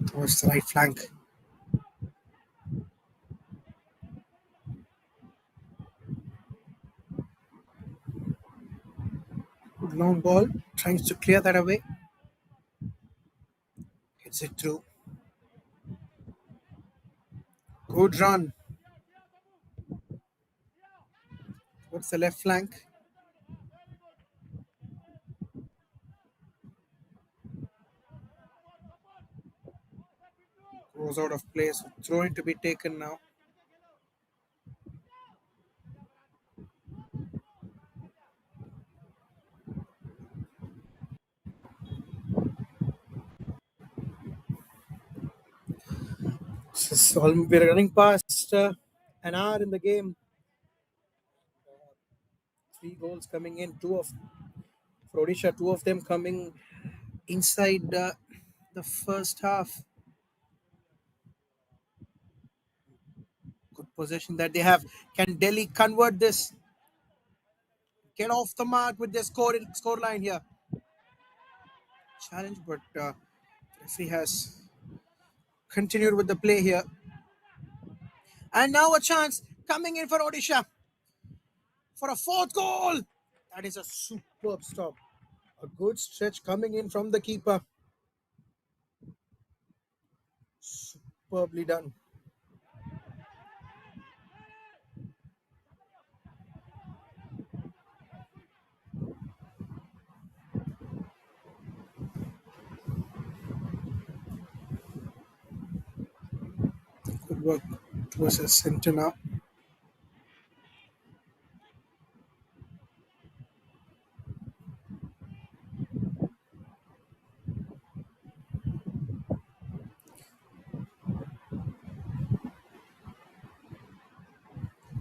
Towards the right flank. Good long ball. Trying to clear that away. Hits it through. Good run. Towards the left flank. Goes out of place. Throwing to be taken now. We're running past an hour in the game. 3 goals coming in. Two of for Odisha. Two of them coming inside the first half. Good possession that they have. Can Delhi convert this? Get off the mark with their score line here. Challenge, but referee has continued with the play here. And now a chance coming in for Odisha for a fourth goal. That is a superb stop. A good stretch coming in from the keeper. Superbly done. Good work towards the center now.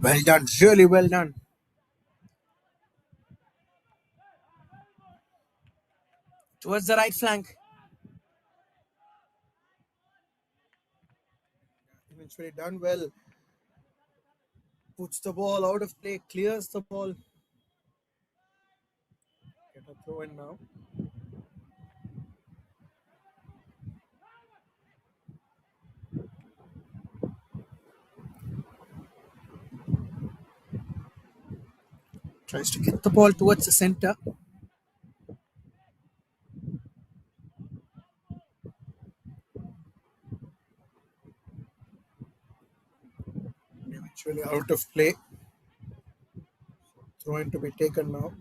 Well done, really well done. Towards the right flank. Eventually done well. Puts the ball out of play, clears the ball. Get a throw in now. Tries to get the ball towards the center. Eventually out of play. Throw in to be taken now.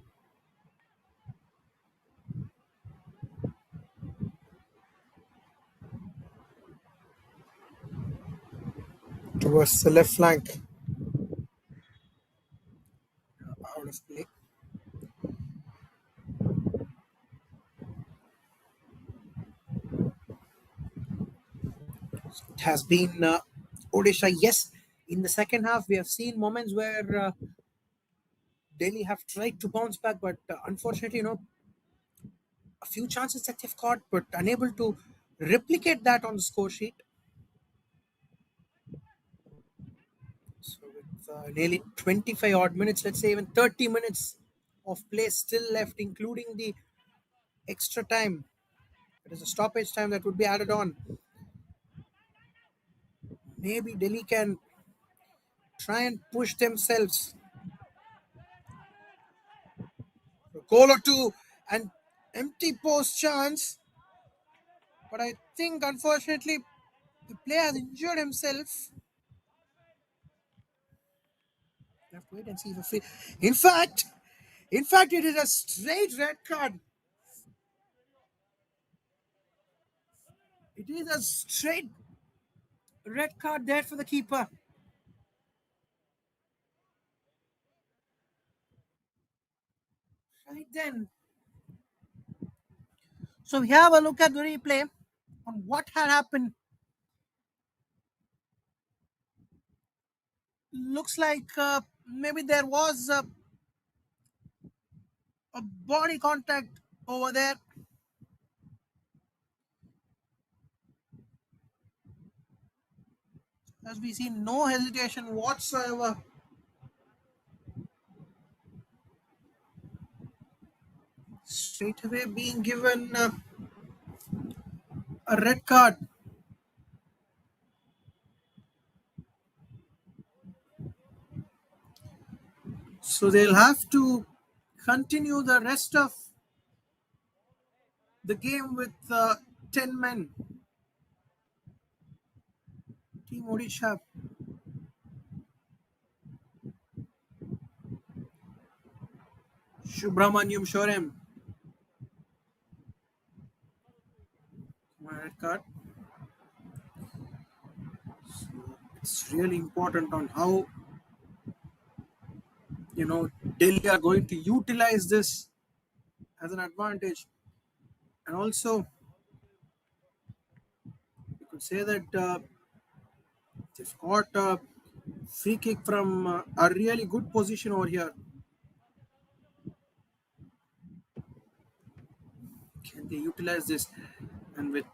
Towards the left flank. Out of play. It has been Odisha. Yes, in the second half, we have seen moments where Delhi have tried to bounce back, but unfortunately, a few chances that they've caught, but unable to replicate that on the score sheet. So, with nearly 25 odd minutes, let's say even 30 minutes of play still left, including the extra time. It is a stoppage time that would be added on. Maybe Delhi can try and push themselves. A goal or two and empty post chance. But I think unfortunately the player has injured himself. We have to wait and see for free. In fact, in fact, it is a straight red card. It is a straight red card there for the keeper. Right then. So we have a look at the replay on what had happened. Looks like maybe there was a body contact over there. As we see, no hesitation whatsoever. Straight away being given a red card. So they'll have to continue the rest of the game with 10 men. Team Odisha. Subramanyam Shorem. Red card. So it's really important on how Delhi are going to utilize this as an advantage, and also you could say that they've got a free kick from a really good position over here. Can they utilize this? And with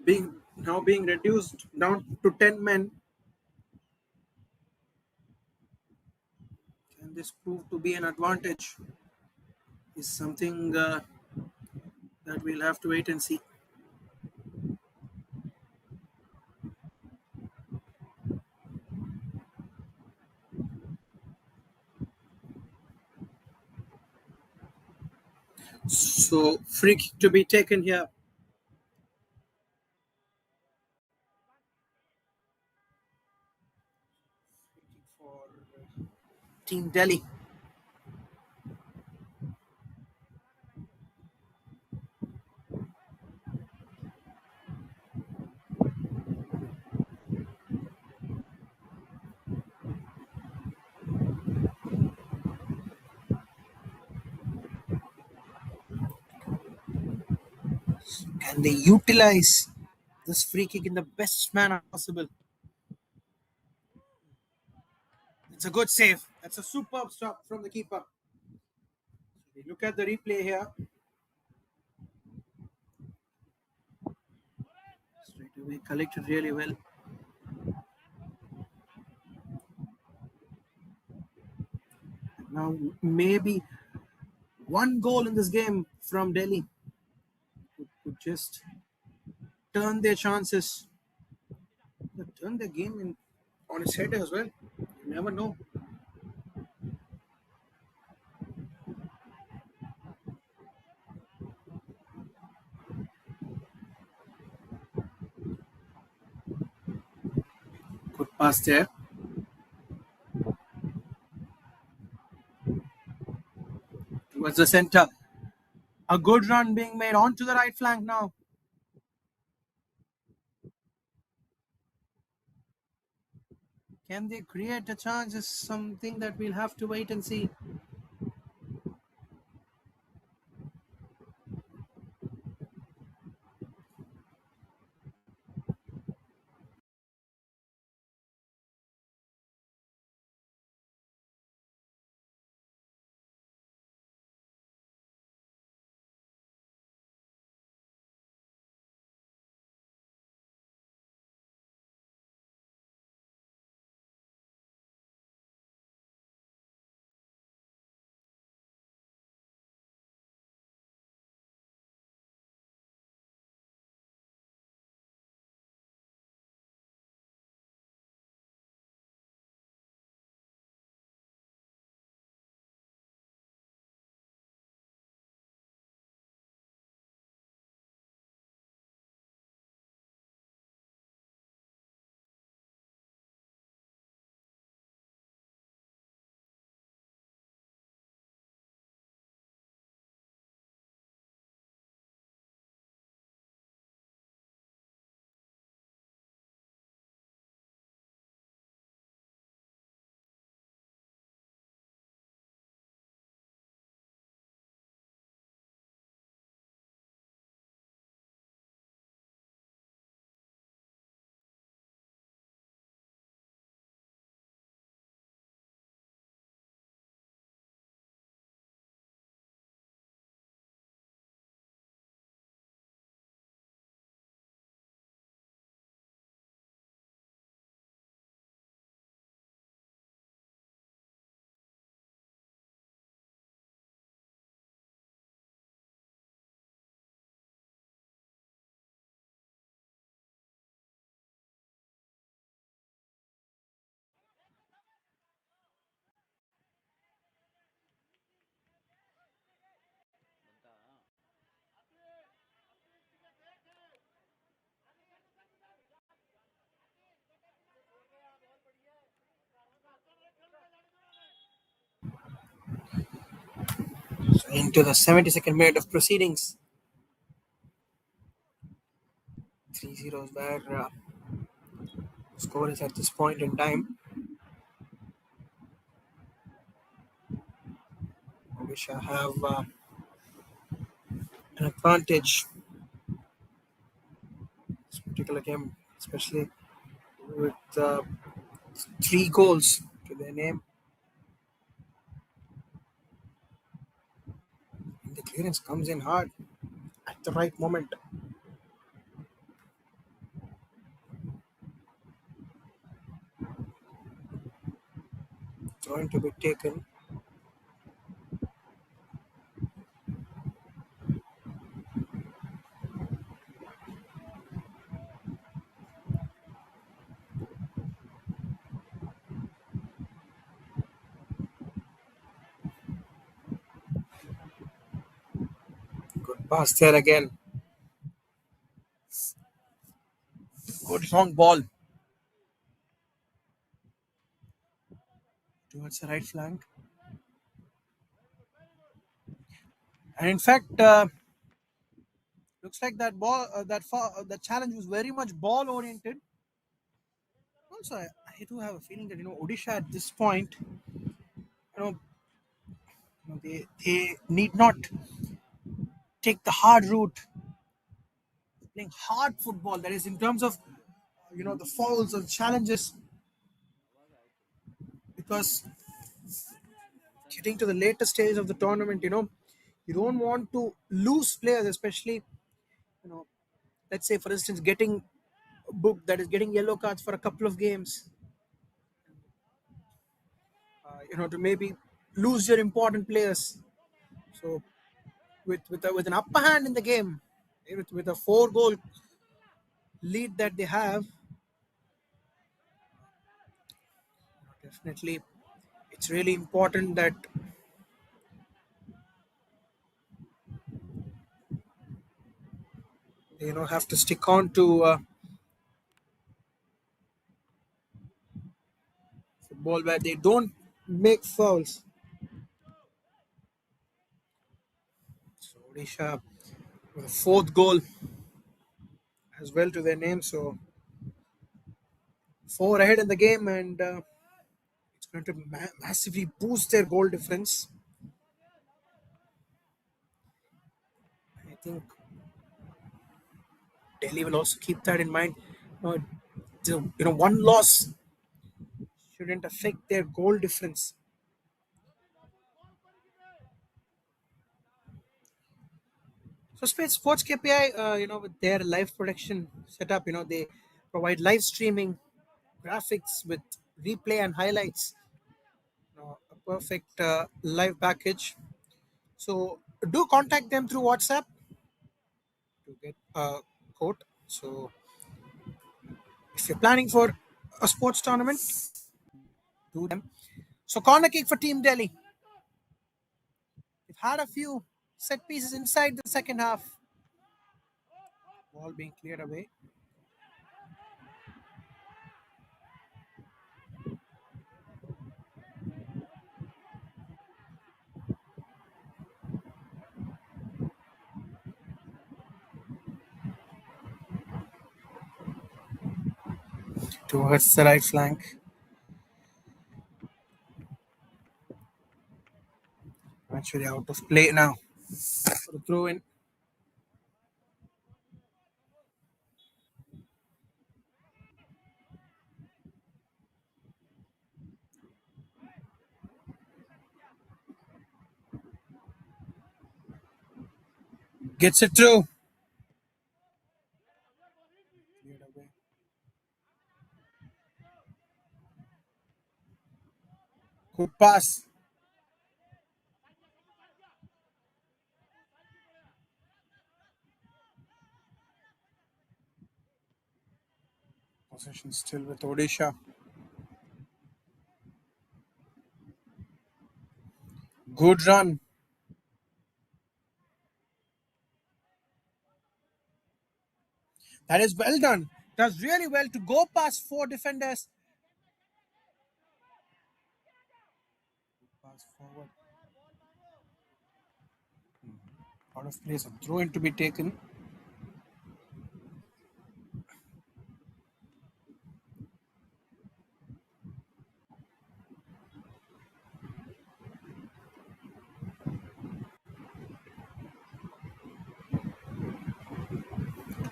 being reduced down to 10 men, can this prove to be an advantage? Is something that we'll have to wait and see. So free kick to be taken here. For Team Delhi. Can they utilize this free kick in the best manner possible? It's a good save. That's a superb stop from the keeper. We look at the replay here. Straight away collected really well. Now maybe one goal in this game from Delhi could just turn their chances, turn the game on its head as well. You never know. Good pass there. Towards the center. A good run being made onto the right flank now. Can they create a chance is something that we'll have to wait and see. Into the 72nd minute of proceedings. 3-0 is where score is at this point in time. Odisha have an advantage this particular game, especially with 3 goals to their name. And the clearance comes in hard at the right moment. Going to be taken. Good pass there again. Good long ball towards the right flank. And in fact, looks like that ball, that challenge was very much ball oriented. Also, I do have a feeling that Odisha at this point, know, they need not take the hard route, playing hard football. That is in terms of the fouls or challenges, because getting to the later stage of the tournament, you don't want to lose players, especially you know, let's say for instance, getting booked, that is getting yellow cards for a couple of games, to maybe lose your important players. So with an upper hand in the game, with a 4 goal lead that they have, definitely it's really important that they have to stick on to football where they don't make fouls. So Odisha with a 4th goal as well to their name, so 4 ahead in the game, and it's going to massively boost their goal difference. I think Delhi will also keep that in mind. Uh, one loss shouldn't affect their goal difference. So Sports KPI, with their live production setup, they provide live streaming, graphics with replay and highlights, a perfect live package. So do contact them through WhatsApp to get a quote. So if you're planning for a sports tournament, do them. So corner kick for Team Delhi. They've had a few set pieces inside the second half. Ball being cleared away. Towards the right flank. Actually out of play now. For the throw in. Gets it through. Cleared away. Good pass. Possession still with Odisha. Good run. That is well done. Does really well to go past 4 defenders. Pass forward. Out of place, a throw in to be taken.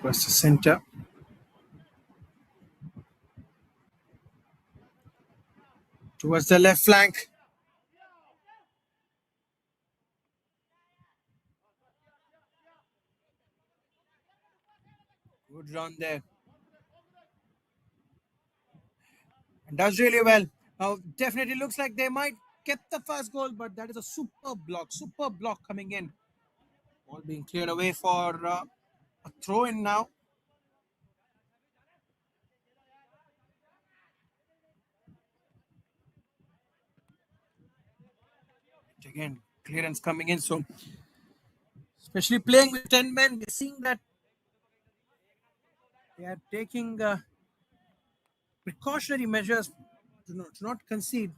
Towards the center. Towards the left flank. Good run there. And does really well. Now, definitely looks like they might get the first goal, but that is a super block coming in. Ball being cleared away for a throw in now. Again, clearance coming in. So, especially playing with 10 men, we're seeing that they are taking precautionary measures to not concede.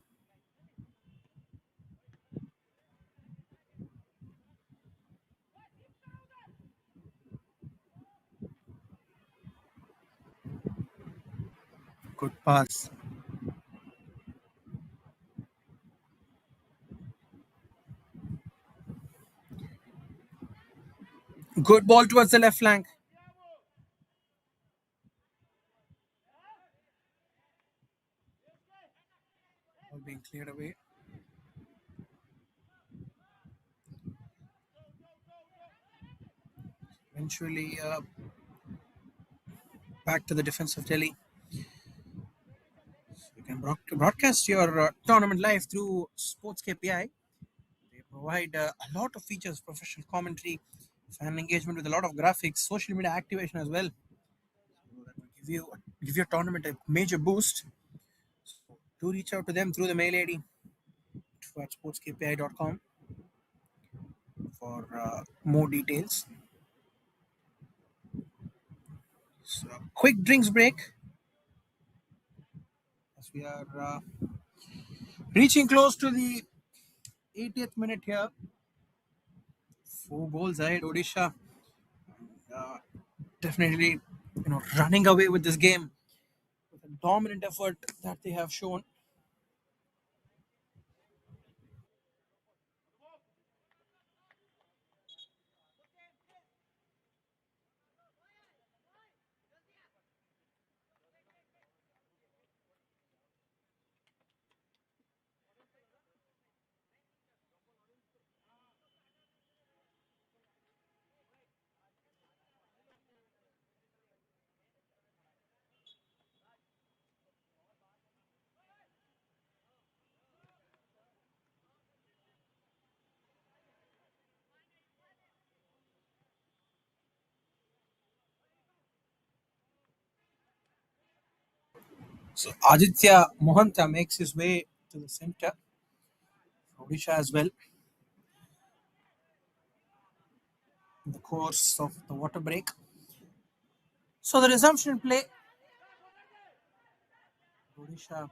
Good pass. Good ball towards the left flank. Ball being cleared away. Eventually, back to the defense of Delhi. You can broadcast your tournament live through SportsKPI. They provide a lot of features, professional commentary, fan engagement with a lot of graphics, social media activation as well. So that will give your tournament a major boost. So do reach out to them through the mail ID at sportskpi.com for more details. So quick drinks break as we are reaching close to the 80th minute here. 4 goals ahead, Odisha. Uh, Definitely, running away with this game with a dominant effort that they have shown. So Aditya Mohanta makes his way to the center. Odisha as well in the course of the water break. So the resumption in play. Odisha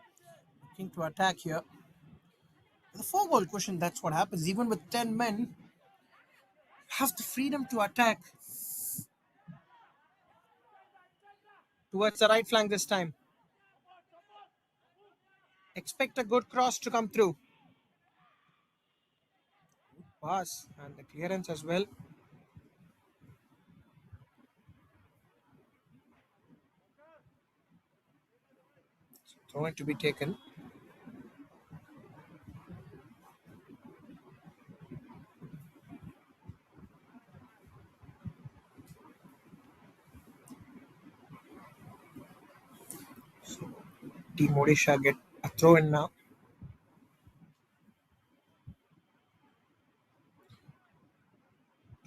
looking to attack here. The 4 goal question, that's what happens. Even with 10 men, have the freedom to attack towards the right flank this time. Expect a good cross to come through. Pass and the clearance as well. Throw to be taken. Team Odisha get a throw in now.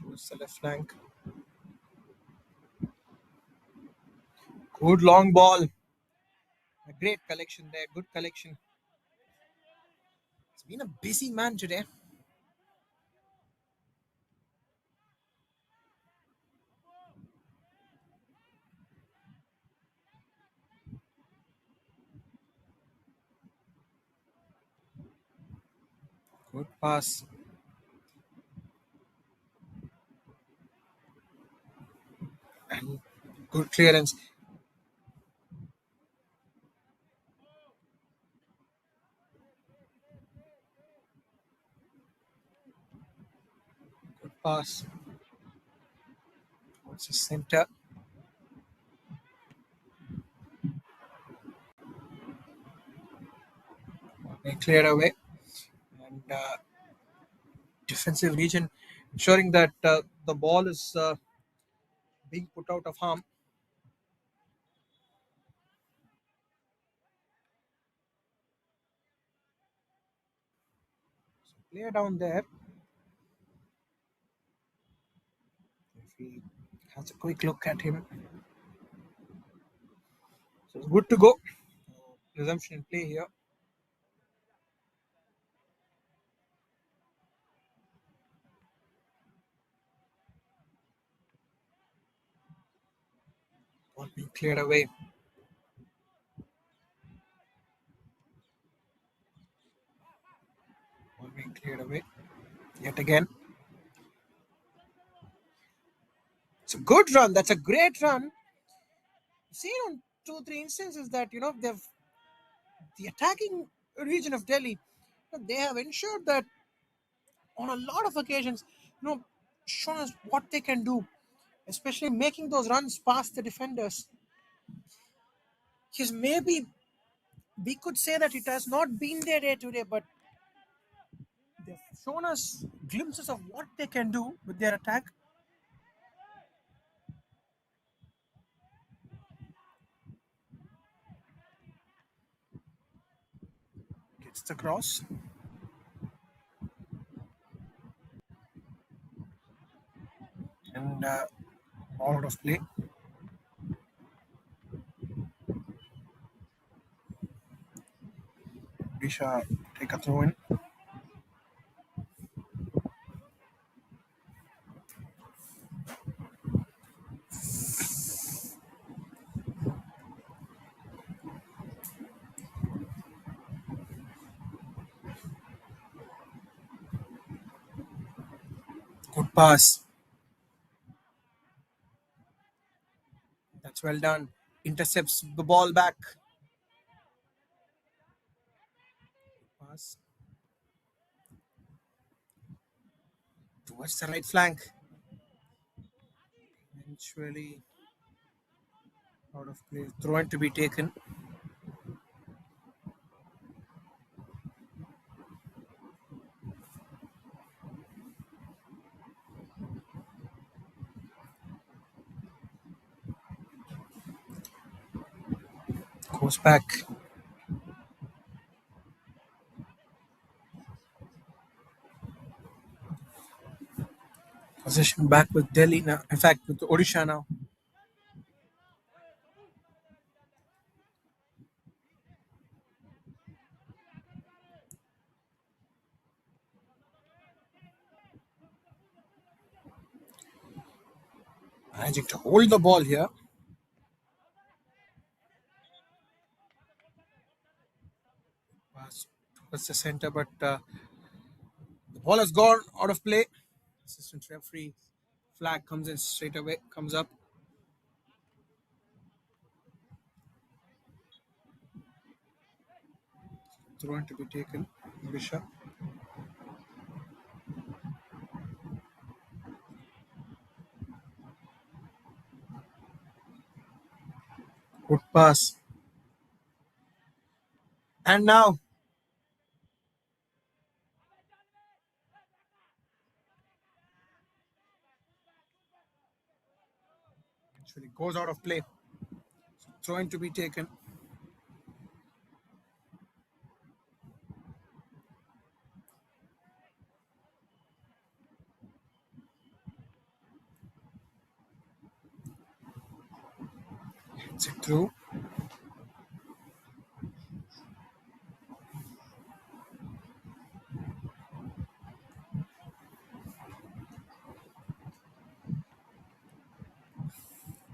Towards the left flank. Good long ball. A great collection there. Good collection. It's been a busy man today. Good pass. Good clearance. Good pass. Towards the center. They cleared away. And defensive region ensuring that the ball is being put out of harm. Player down there. If he has a quick look at him. So it's good to go. Resumption in play here. Ball being cleared away. Ball being cleared away. Yet again. It's a good run. That's a great run. Seen on 2 3 instances that they've the attacking region of Delhi, they have ensured that on a lot of occasions, shown us what they can do, especially making those runs past the defenders. Because maybe we could say that it has not been their day today, but they've shown us glimpses of what they can do with their attack. Gets the cross and all out of play. Odisha take a throw in. Good pass. That's well done. Intercepts the ball back. Pass towards the right flank. Eventually out of play. Throw in to be taken. Goes back. Possession back with Delhi now. In fact, with Odisha now. Managing to hold the ball here. Pass towards the center, but the ball has gone out of play. Assistant referee flag comes in straight away. Comes up. Throw in to be taken. Odisha. Good pass. And now actually goes out of play. Throw in to be taken. Hits it through.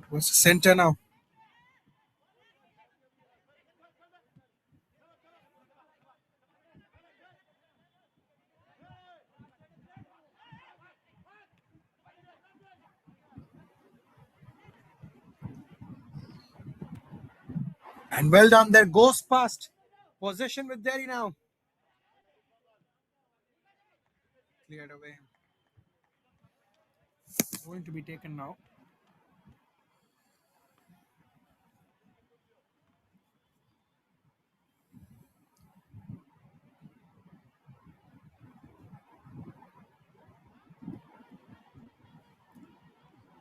Towards the center now. And well done there. Goes past. Possession with Delhi now. Cleared away. Going to be taken now.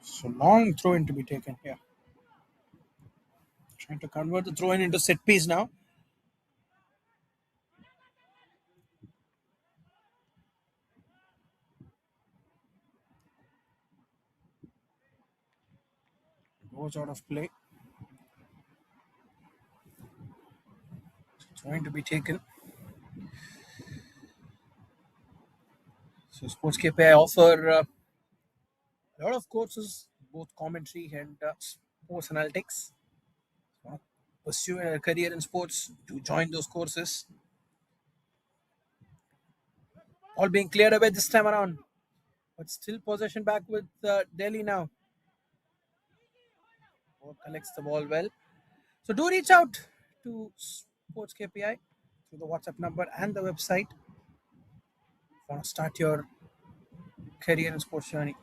So long throw in to be taken here. Trying to convert the throw in into set piece now. Goes out of play. It's going to be taken. So SportsKPI offer a lot of courses, both commentary and sports analytics. Pursue a career in sports to join those courses. All being cleared away this time around. But still possession back with Delhi now. Collects the ball well. So do reach out to Sports KPI through the WhatsApp number and the website. Want to start your career in sports journey.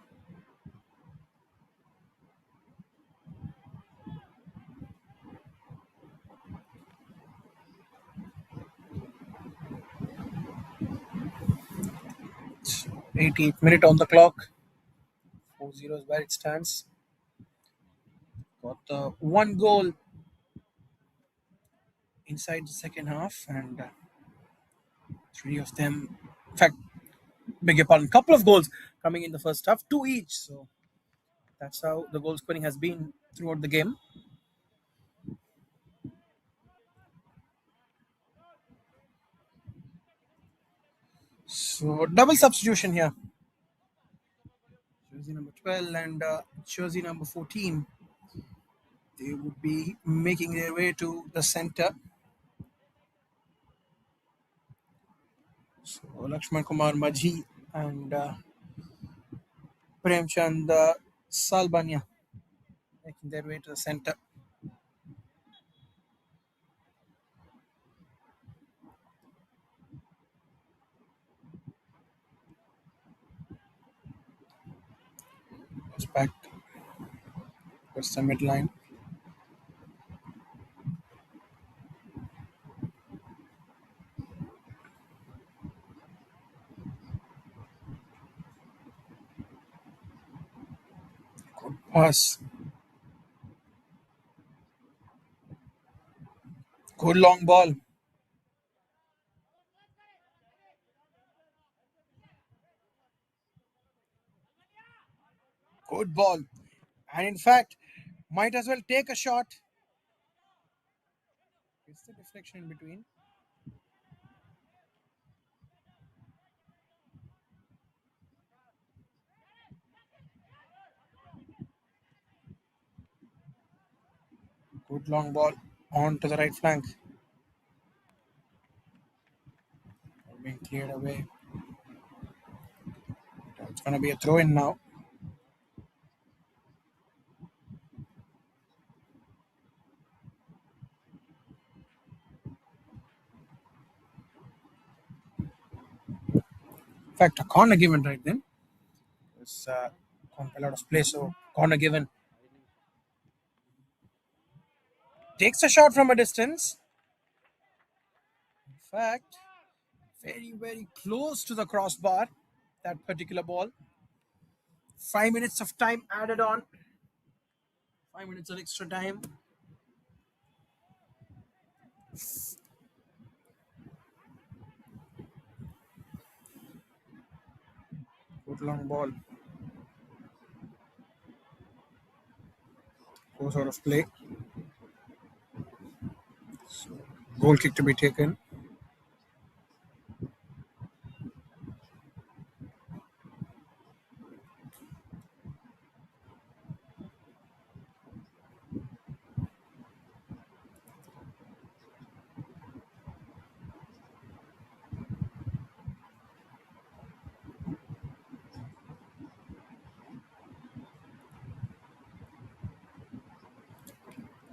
It's 88th minute on the clock. 4-0 is where it stands. Got the one goal inside the second half, and three of them, in fact, beg your pardon, couple of goals coming in the first half, two each. So that's how the goal scoring has been throughout the game. So double substitution here. Jersey number 12 and jersey number 14. They would be making their way to the center. So Lakshman Kumar Majhi and Premchand Salbania making their way to the center. Goes back towards the midline. Good pass. Good long ball. Good ball. And in fact, might as well take a shot. It's the deflection in between. Good long ball on to the right flank. Being cleared away. It's going to be a throw in now. In fact, a corner given right then. It's gone well out of play, so corner given. Takes a shot from a distance. In fact, very, very close to the crossbar, that particular ball. 5 minutes of time added on. 5 minutes of extra time. Good long ball. Goes out of play. So, goal kick to be taken.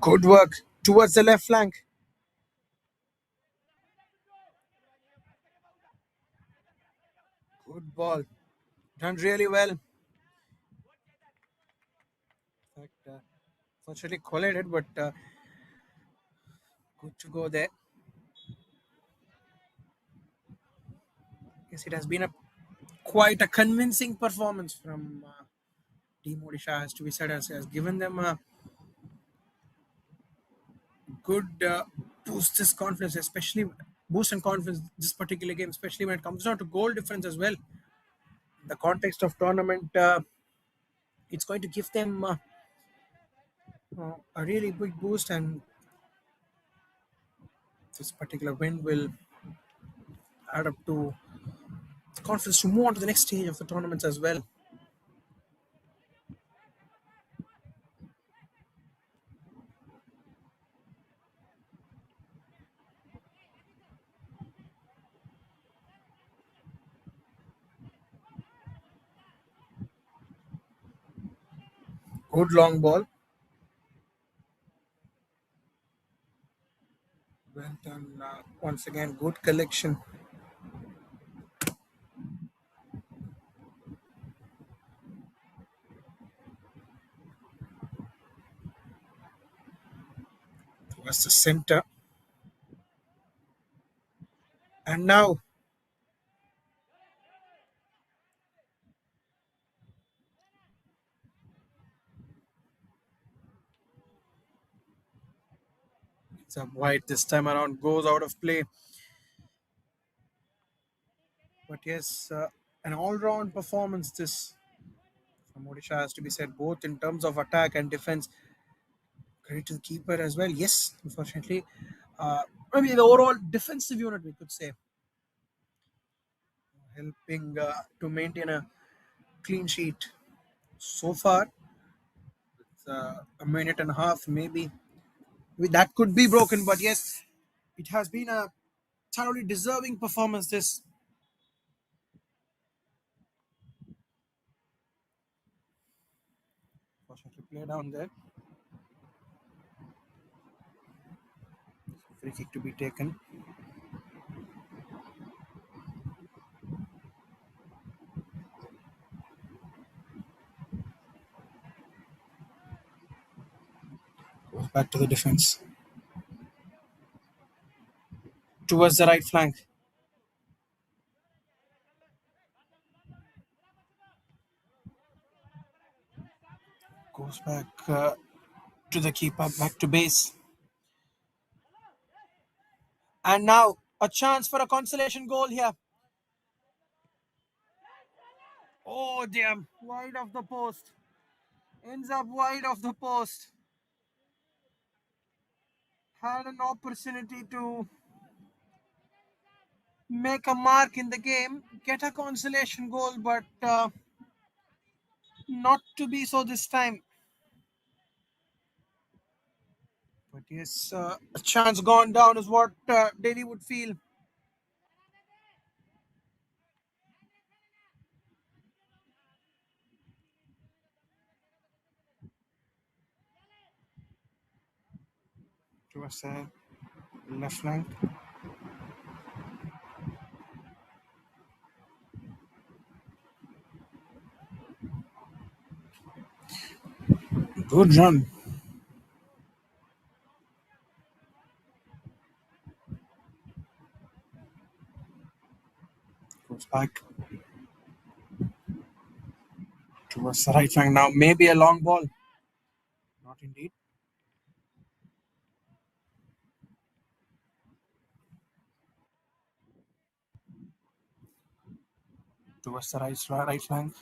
Good work towards the left flank. Good ball. Done really well. In fact, fortunately collided, but good to go there. Yes, it has been a quite a convincing performance from Team Odisha, has to be said, has given them a good boost this confidence, especially boost and confidence this particular game, especially when it comes down to goal difference as well. In the context of tournament, it's going to give them a really big boost, and this particular win will add up to confidence to move on to the next stage of the tournaments as well. Good long ball. Well done. Once again, good collection. Towards the center. And now it's up wide this time around, goes out of play. But yes, an all round performance this from Odisha has to be said, both in terms of attack and defense. Credit to the keeper as well. Yes, unfortunately, uh, maybe the overall defensive unit, we could say, helping to maintain a clean sheet so far. It's a minute and a half, maybe. That could be broken, but yes, it has been a thoroughly deserving performance. This fortunately play down there. Free kick to be taken. Goes back to the defense. Towards the right flank. Goes back to the keeper, back to base. And now a chance for a consolation goal here. Oh, damn. Wide of the post. Ends up wide of the post. Had an opportunity to make a mark in the game, get a consolation goal, but not to be so this time. But yes, a chance gone down is what Delhi would feel. Towards the left flank. Good run. Goes back towards the right flank. Now maybe a long ball. Not indeed. Towards the right flank.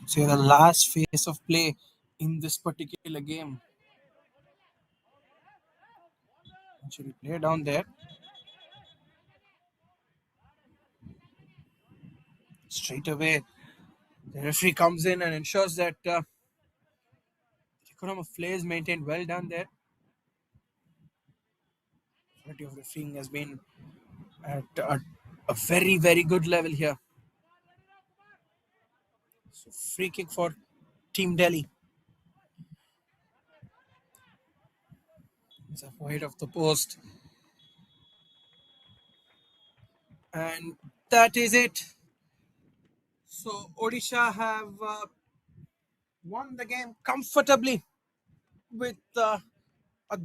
Say the last phase of play in this particular game. Actually, play down there. Straight away, the referee comes in and ensures that the economy of play is maintained well down there. Quality of refereeing has been at a very, very good level here. So free kick for Team Delhi. It's a wide of the post. And that is it. So Odisha have won the game comfortably with a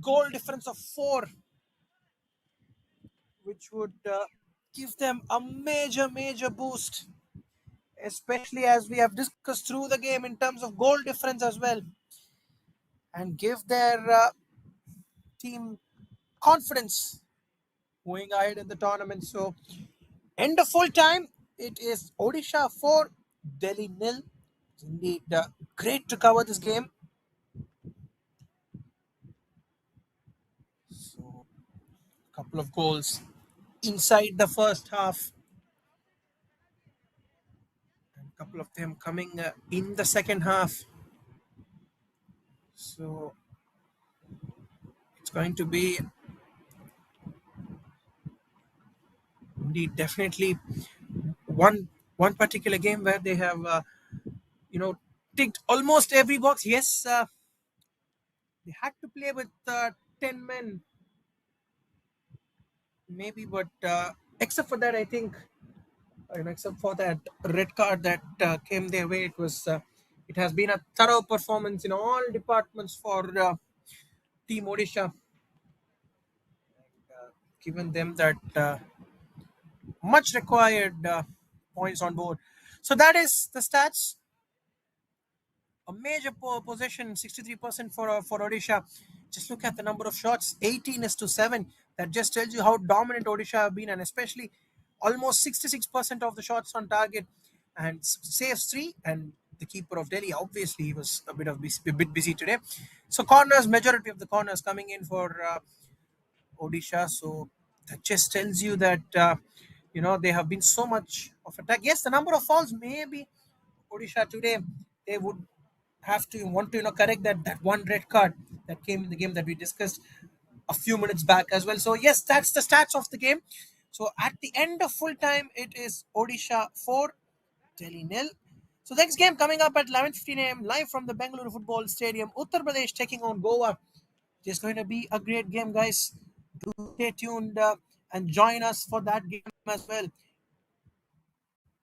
goal difference of 4, which would give them a major, major boost, especially as we have discussed through the game in terms of goal difference as well, and give their team confidence going ahead in the tournament. So, end of full time, it is Odisha 4, Delhi nil. It's indeed great to cover this game. So, couple of goals inside the first half, and a couple of them coming in the second half. So, it's going to be indeed definitely one particular game where they have you know ticked almost every box. Yes, they had to play with 10 men maybe, but except for that, I think except for that red card that came their way, it has been a thorough performance in all departments for Team Odisha, given them that much required points on board. So that is the stats. A major possession, 63% for Odisha. Just look at the number of shots, 18 is to 7. That just tells you how dominant Odisha have been, and especially almost 66% of the shots on target, and saves 3. And the keeper of Delhi, obviously, he was a bit busy today. So corners, majority of the corners coming in for Odisha. So that just tells you that they have been so much of attack. Yes, the number of fouls maybe Odisha today, they would have to want to correct that one red card that came in the game that we discussed a few minutes back as well. So yes, that's the stats of the game. So at the end of full time, it is Odisha 4, Delhi nil. So next game coming up at 11:15 a.m. live from the Bengaluru Football Stadium, Uttar Pradesh taking on Goa. It's going to be a great game, guys. Do stay tuned and join us for that game as well.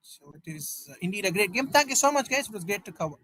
So it is indeed a great game. Thank you so much, guys. It was great to cover.